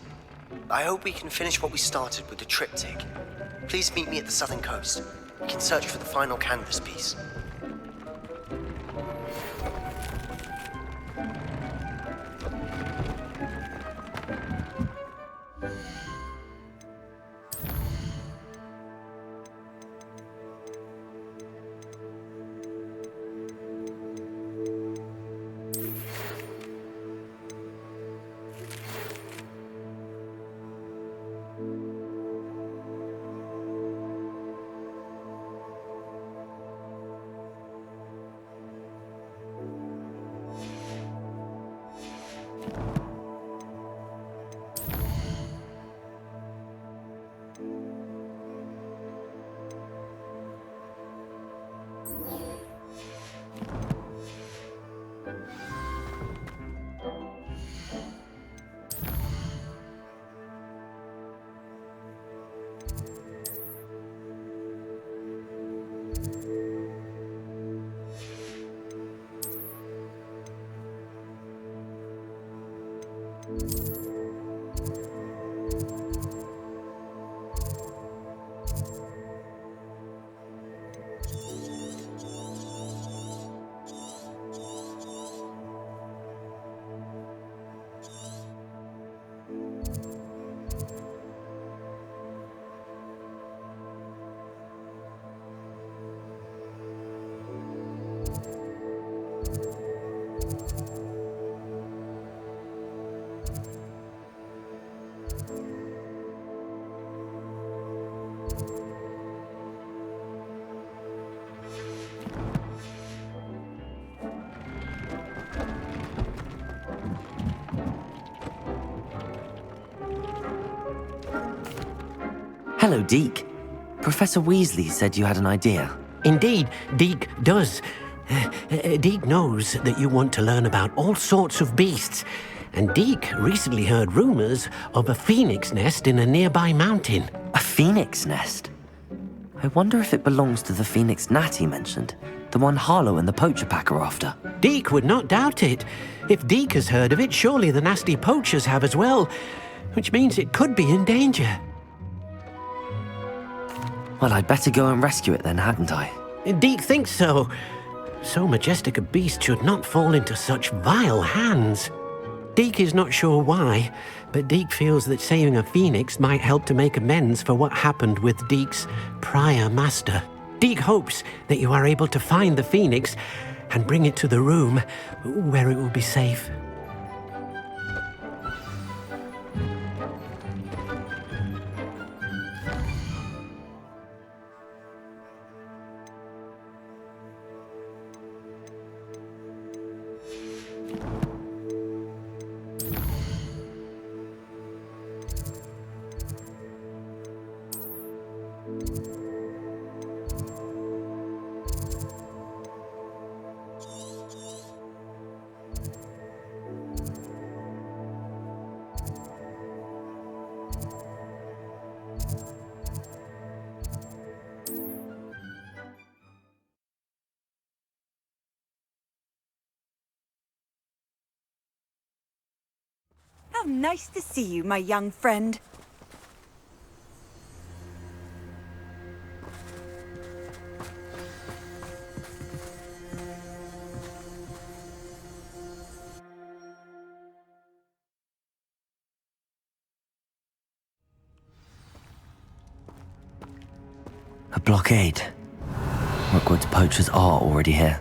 I hope we can finish what we started with the triptych. Please meet me at the southern coast. We can search for the final canvas piece. Hello, Deke. Professor Weasley said you had an idea. Indeed, Deke does. Deke knows that you want to learn about all sorts of beasts, and Deke recently heard rumors of a phoenix nest in a nearby mountain. A phoenix nest? I wonder if it belongs to the phoenix gnat he mentioned, the one Harlow and the poacher pack are after. Deke would not doubt it. If Deke has heard of it, surely the nasty poachers have as well, which means it could be in danger. Well, I'd better go and rescue it then, hadn't I? Deke thinks so. So majestic a beast should not fall into such vile hands. Deke is not sure why, but Deke feels that saving a phoenix might help to make amends for what happened with Deke's prior master. Deke hopes that you are able to find the phoenix and bring it to the room where it will be safe. How nice to see you, my young friend. A blockade. Rookwood's poachers are already here.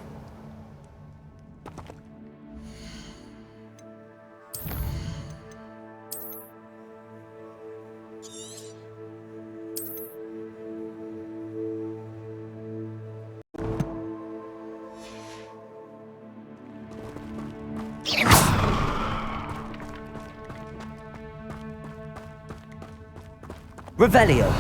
Revelio.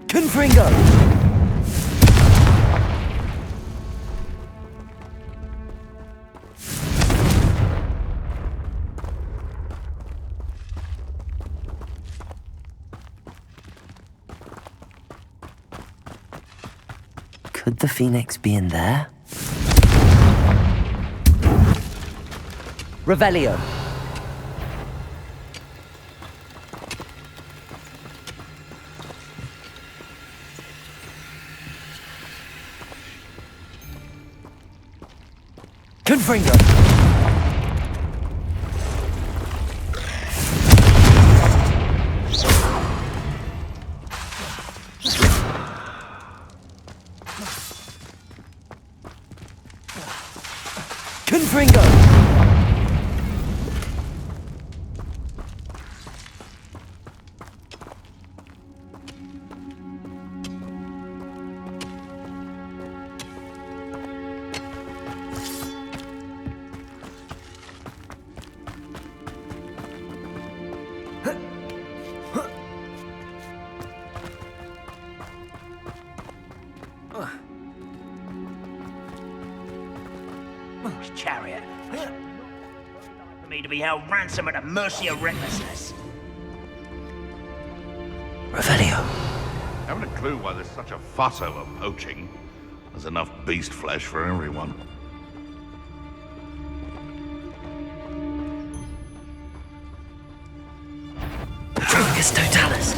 Confringo! Could the Phoenix be in there? Revelio. Confringo. Confringo. Chariot. For me to be held ransom at the mercy of recklessness. Revelio. Haven't a clue why there's such a fuss over poaching. There's enough beast flesh for everyone. Focus Totalis.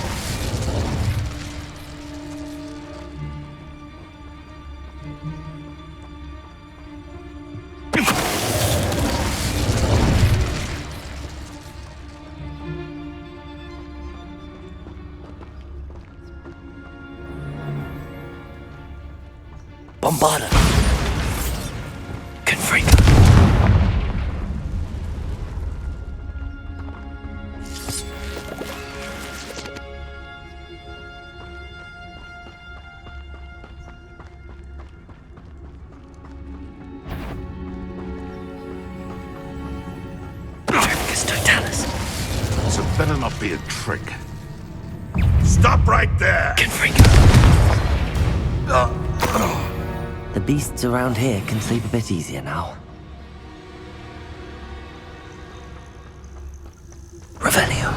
Bombarda. Confringo. Focus Totalis. So it better not be a trick. Stop right there! Confringo. The beasts around here can sleep a bit easier now. Revelio.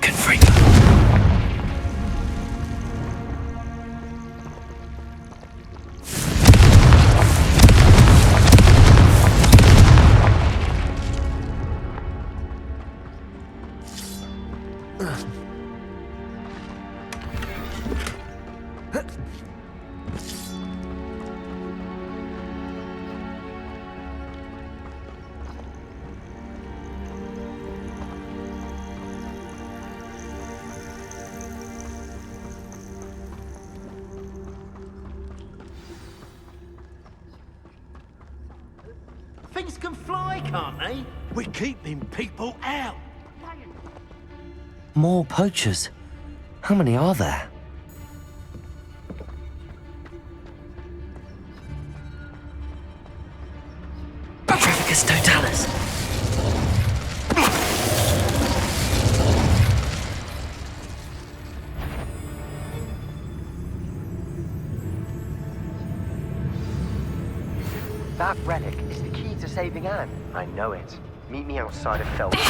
Confringo. Things can fly, can't they? We're keeping people out. More poachers. How many are there? Trafficus Totalis. That relic is the key to saving Anne. I know it. Meet me outside of Felton.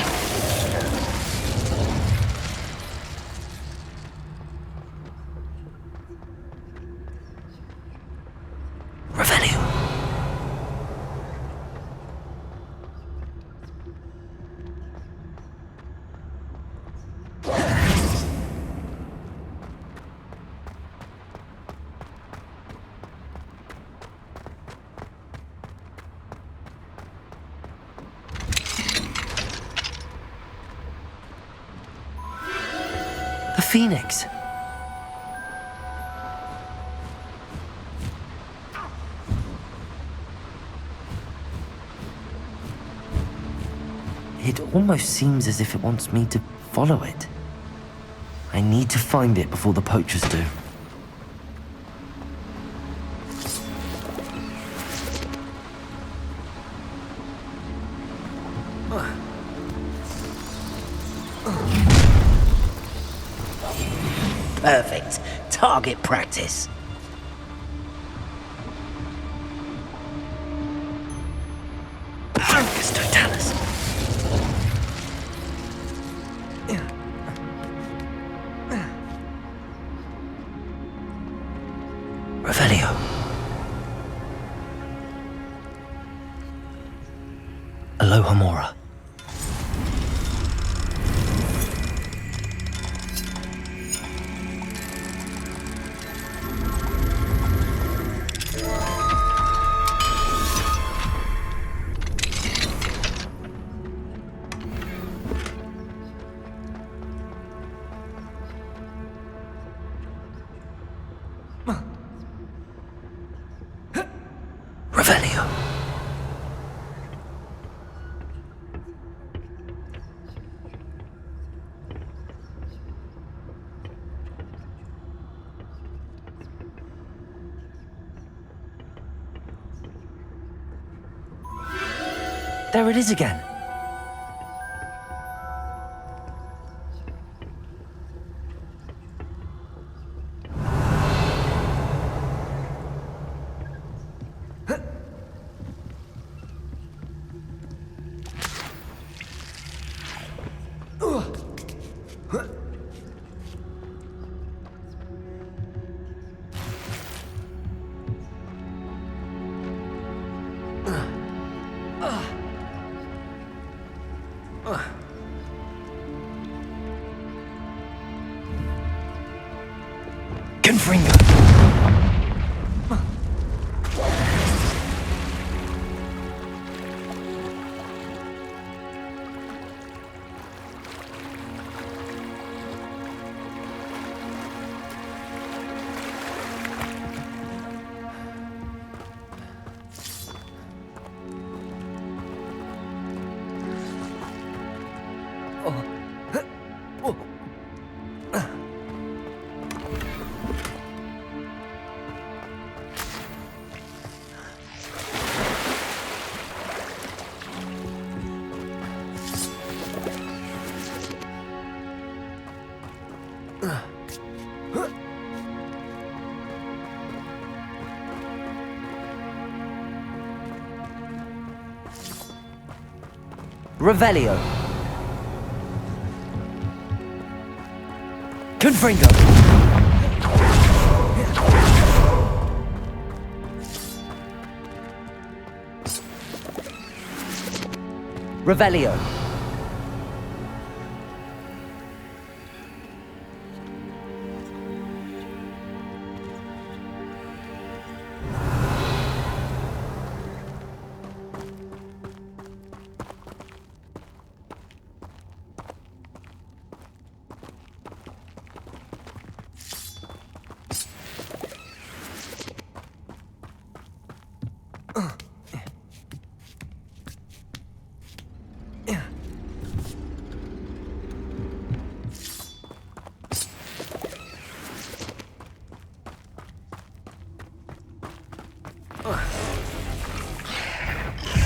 Revelio. phoenix. It almost seems as if it wants me to follow it. I need to find it before the poachers do. Perfect. Target practice. Focus, Totalis. Revelio. Aloha Mora. Revelio. There it is again. Confringo. Revelio. Confringo. Revelio.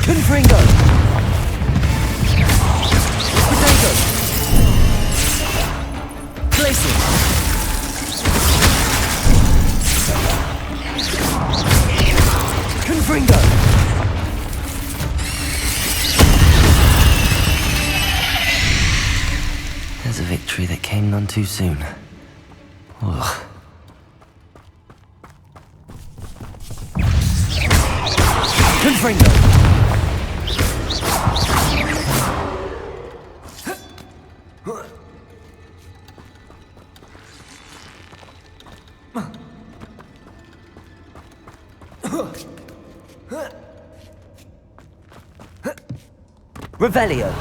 Confringo! Potato! Glacier! Confringo! There's a victory that came none too soon. Ugh. Confringo! Revelio.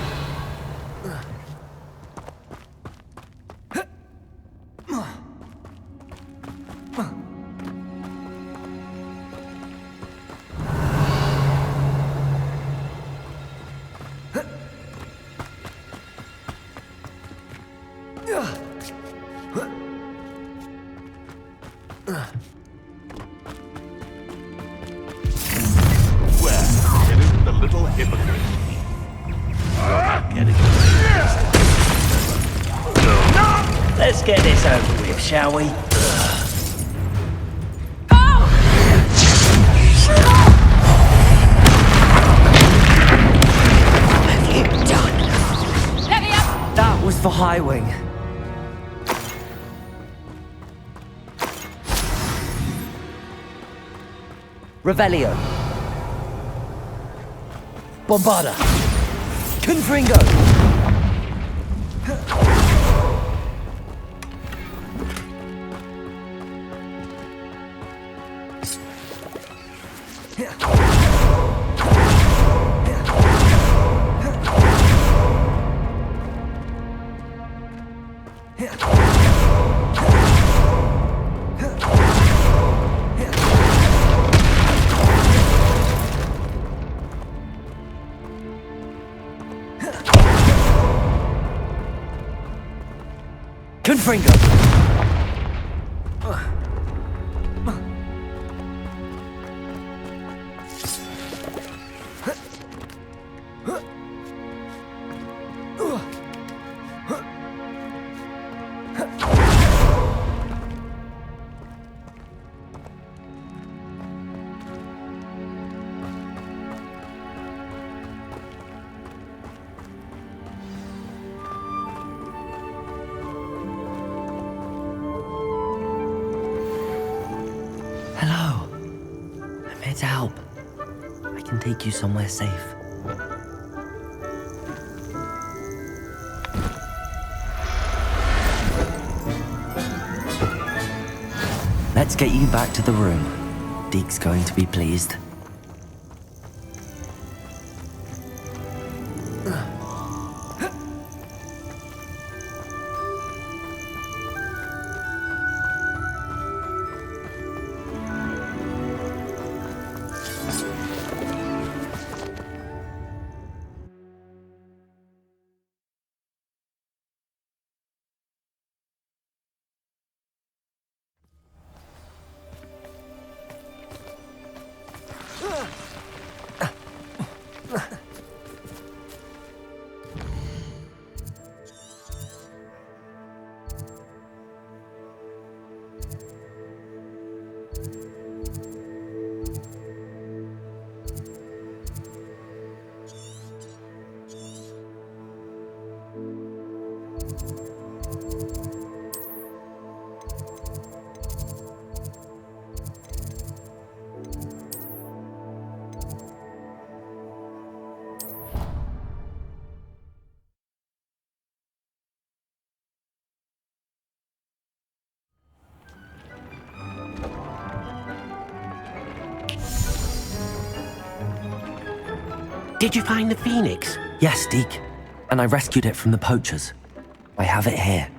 little hypocrite. Let's get this over with, shall we? That was for Highwing. Revelio. Bombarda. Confringo. Confringo. Hello. I'm here to help. I can take you somewhere safe. Let's get you back to the room. Deke's going to be pleased. Did you find the Phoenix? Yes, Deke. And I rescued it from the poachers. I have it here.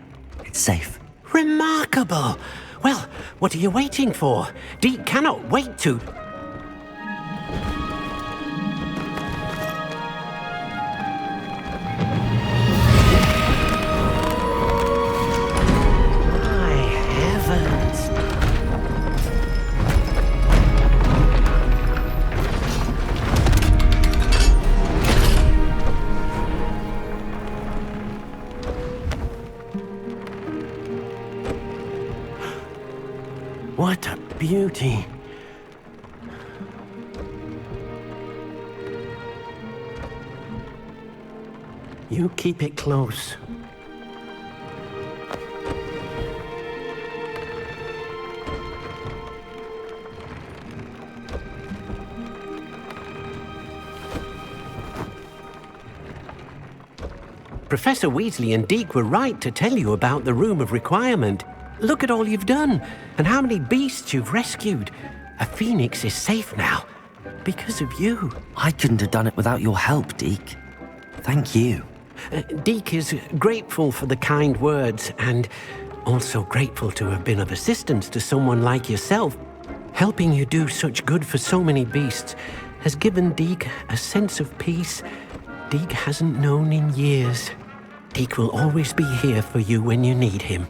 It's safe. Remarkable! Well, what are you waiting for? Deke cannot wait to... My heavens! What a beauty. You keep it close. Professor Weasley and Deke were right to tell you about the Room of Requirement. Look at all you've done, and how many beasts you've rescued. A phoenix is safe now, because of you. I couldn't have done it without your help, Deke. Thank you. Deke is grateful for the kind words, and also grateful to have been of assistance to someone like yourself. Helping you do such good for so many beasts has given Deke a sense of peace Deke hasn't known in years. Deke will always be here for you when you need him.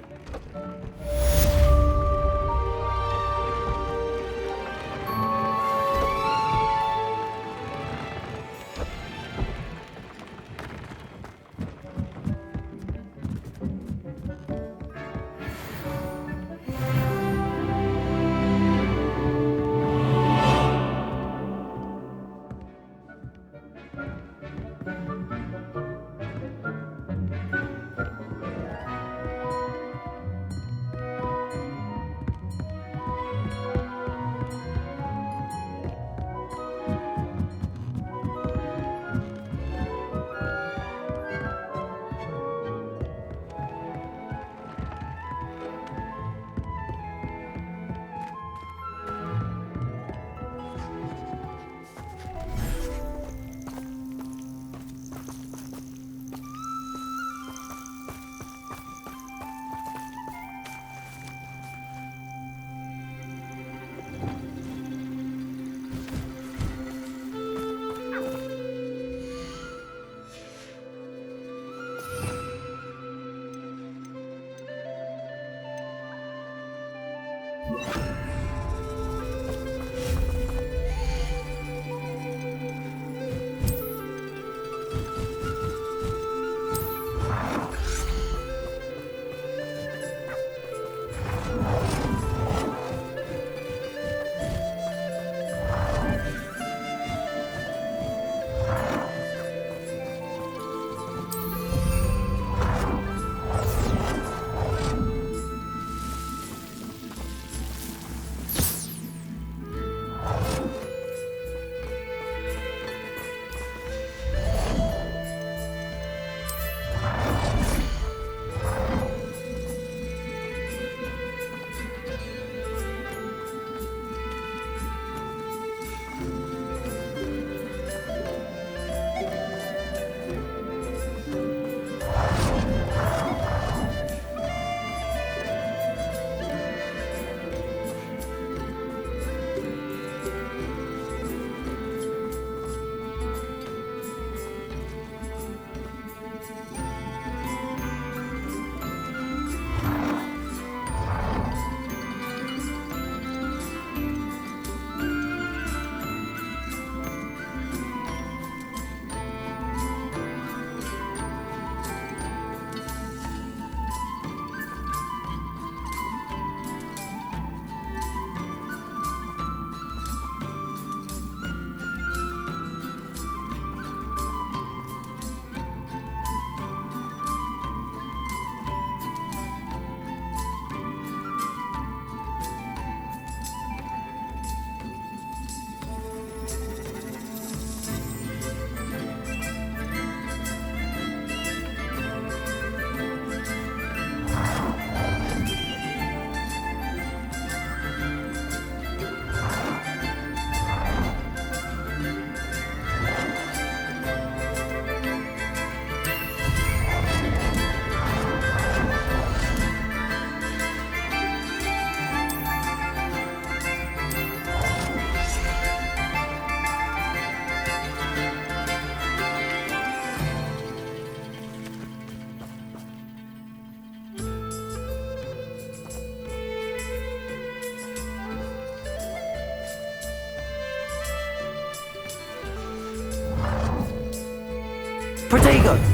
Protego!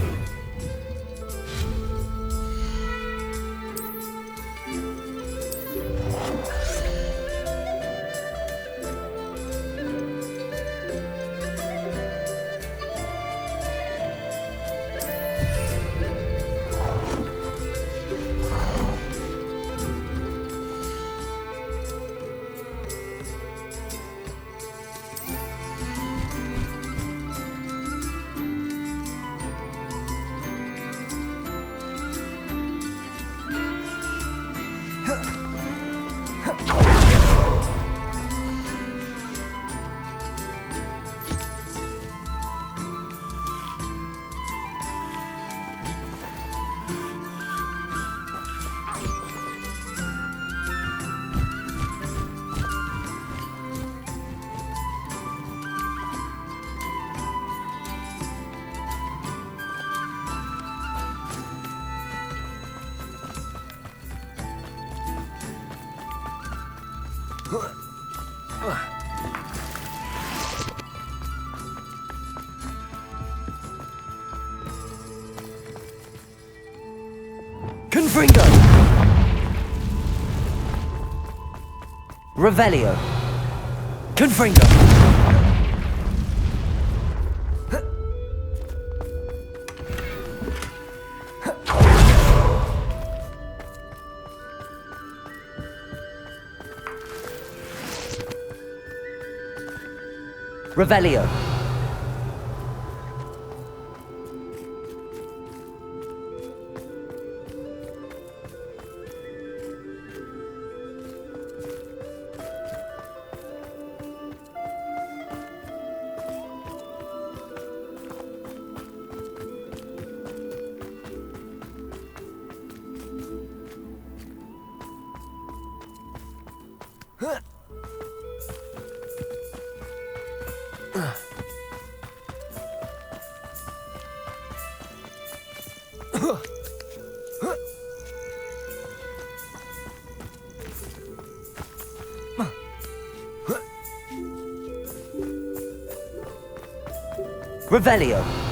Confringo! Revelio! Confringo! Revelio! Revelio!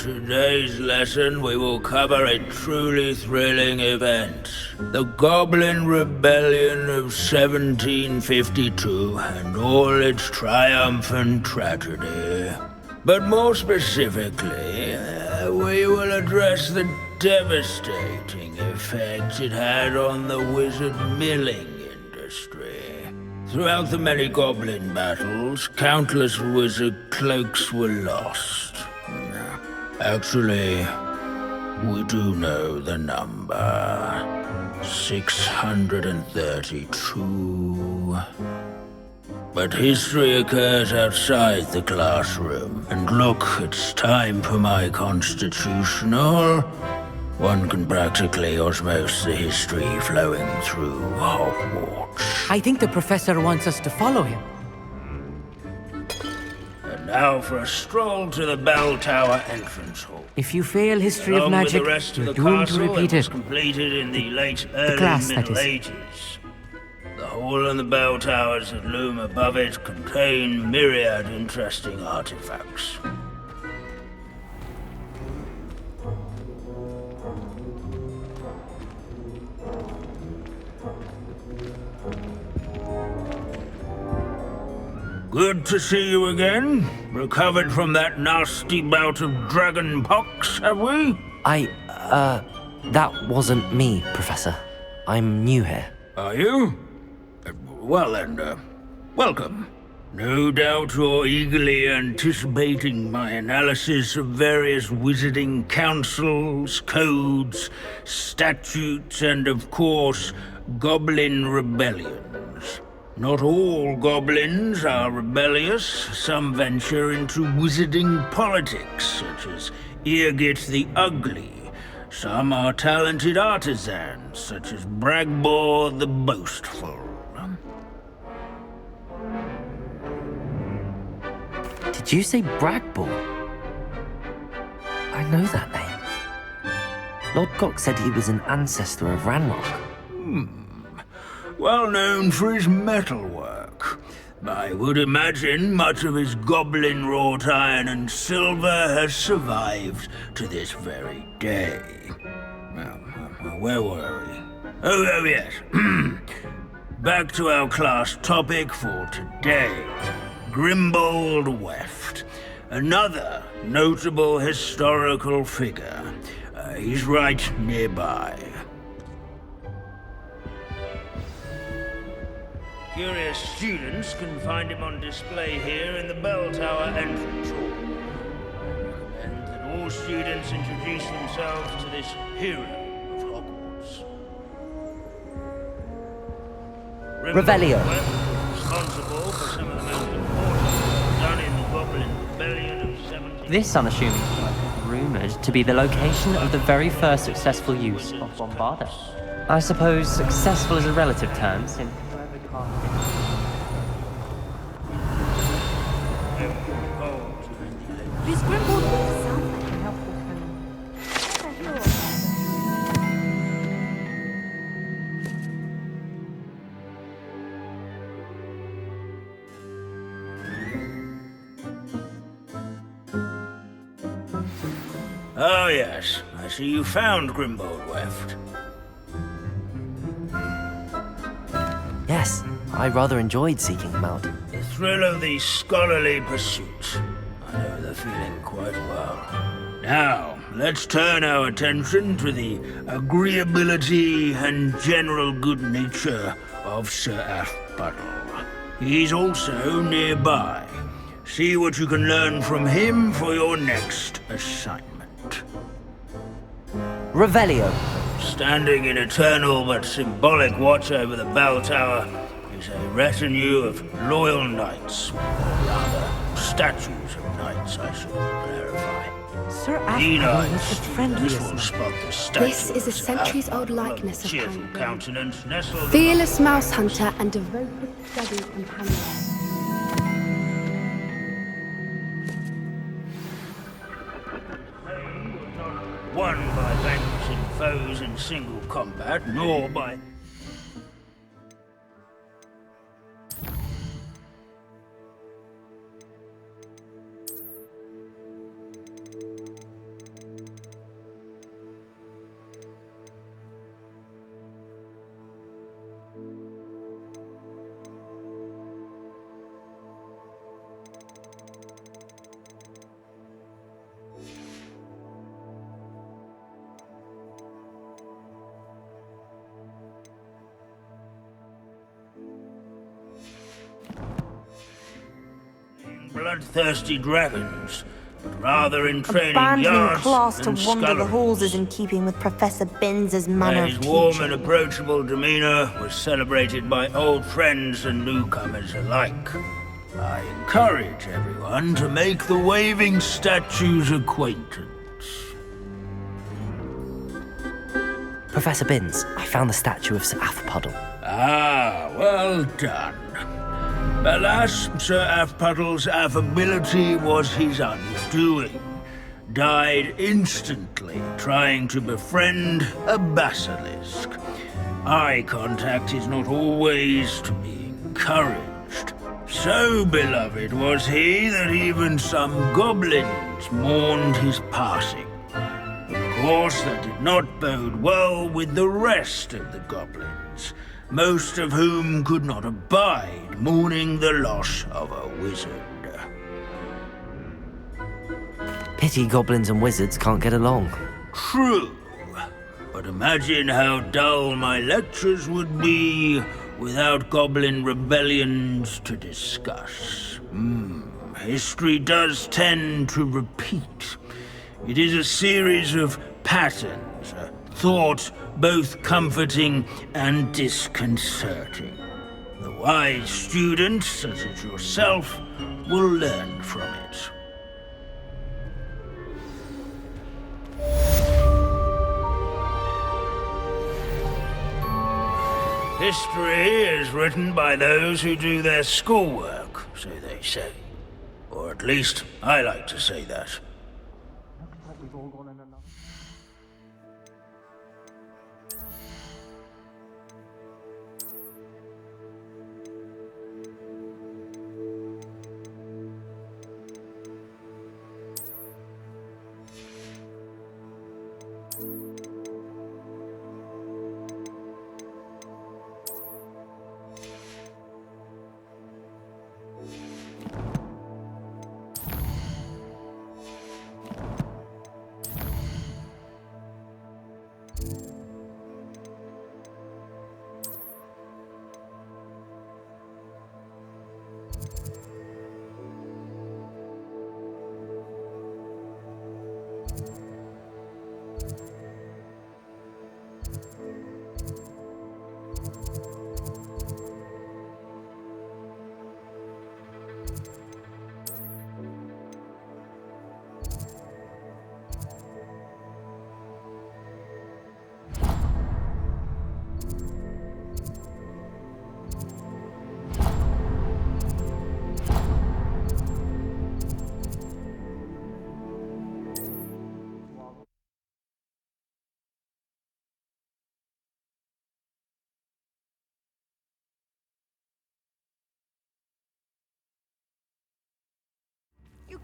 today's lesson, we will cover a truly thrilling event. The Goblin Rebellion of 1752 and all its triumphant tragedy. But more specifically, we will address the devastating effect it had on the wizard milling industry. Throughout the many goblin battles, countless wizard cloaks were lost. Actually, we do know the number. 632. But history occurs outside the classroom. And look, it's time for my constitutional. One can practically osmose the history flowing through Hogwarts. I think the professor wants us to follow him. And now for a stroll to the bell tower entrance hall. If you fail history of Along magic, with the rest you're of the doomed to castle, repeat it was it. completed in the late early class, that Middle is. Ages. The hall and the bell towers that loom above it contain myriad interesting artifacts. Good to see you again. Recovered from that nasty bout of dragon pox, have we? That wasn't me, Professor. I'm new here. Are you? Well then, welcome. No doubt you're eagerly anticipating my analysis of various wizarding councils, codes, statutes, and of course, goblin rebellions. Not all goblins are rebellious. Some venture into wizarding politics, such as Eargit the Ugly. Some are talented artisans, such as Bragbor the Boastful. Did you say Bragbor? I know that name. Lord Gok said he was an ancestor of Ranrock. Well known for his metalwork. I would imagine much of his goblin wrought iron and silver has survived to this very day. Now, where were we? Oh yes. Back to our class topic for today. Grimbold Weft. Another notable historical figure. He's right nearby. Curious students can find him on display here in the bell tower entrance hall. I recommend that all students introduce themselves to this hero of Hogwarts. Revelio. Responsible for some of the most important done in the Goblin Rebellion of 17... This unassuming work is rumoured to be the location of the very first successful use of Bombarda. I suppose successful is a relative term, since whoever crafted This Grimbold sounds like a helpful Oh yes, I see you found Grimbold Weft. Yes, I rather enjoyed seeking him out. The thrill of the scholarly pursuit. I know the feeling quite well. Now, let's turn our attention to the agreeability and general good nature of Sir Aphbuttle. He's also nearby. See what you can learn from him for your next assignment. Revelio. Standing in eternal but symbolic watch over the bell tower is a retinue of loyal knights, or rather, statues of knights, I should clarify. Sir Keen-eyed Aphbuttle was the students will friendliest. spot the statue This is a of Sir centuries-old Aphbuttle, likeness of cheerful Pine. countenance nestled Fearless mouse hunter and devoted study companion. won by vanquishing foes in single combat, nor by... bloodthirsty dragons, but rather in training Abandoning yards class to and wander the sculleries. halls is in keeping with Professor Binns' manner His of warm teaching. and approachable demeanor was celebrated by old friends and newcomers alike. I encourage everyone to make the waving statue's acquaintance. Professor Binns, I found the statue of Sir Afpuddle. Ah, well done. Alas, Sir Afpuddle's affability was his undoing. Died instantly trying to befriend a basilisk. Eye contact is not always to be encouraged. So beloved was he that even some goblins mourned his passing. Of course, that did not bode well with the rest of the goblins, most of whom could not abide mourning the loss of a wizard. Pity goblins and wizards can't get along. True, but imagine how dull my lectures would be without goblin rebellions to discuss. History does tend to repeat. It is a series of patterns, a thought both comforting and disconcerting. The wise student, such as yourself, will learn from it. History is written by those who do their schoolwork, so they say. Or at least, I like to say that.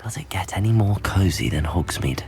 Does it get any more cozy than Hogsmeade?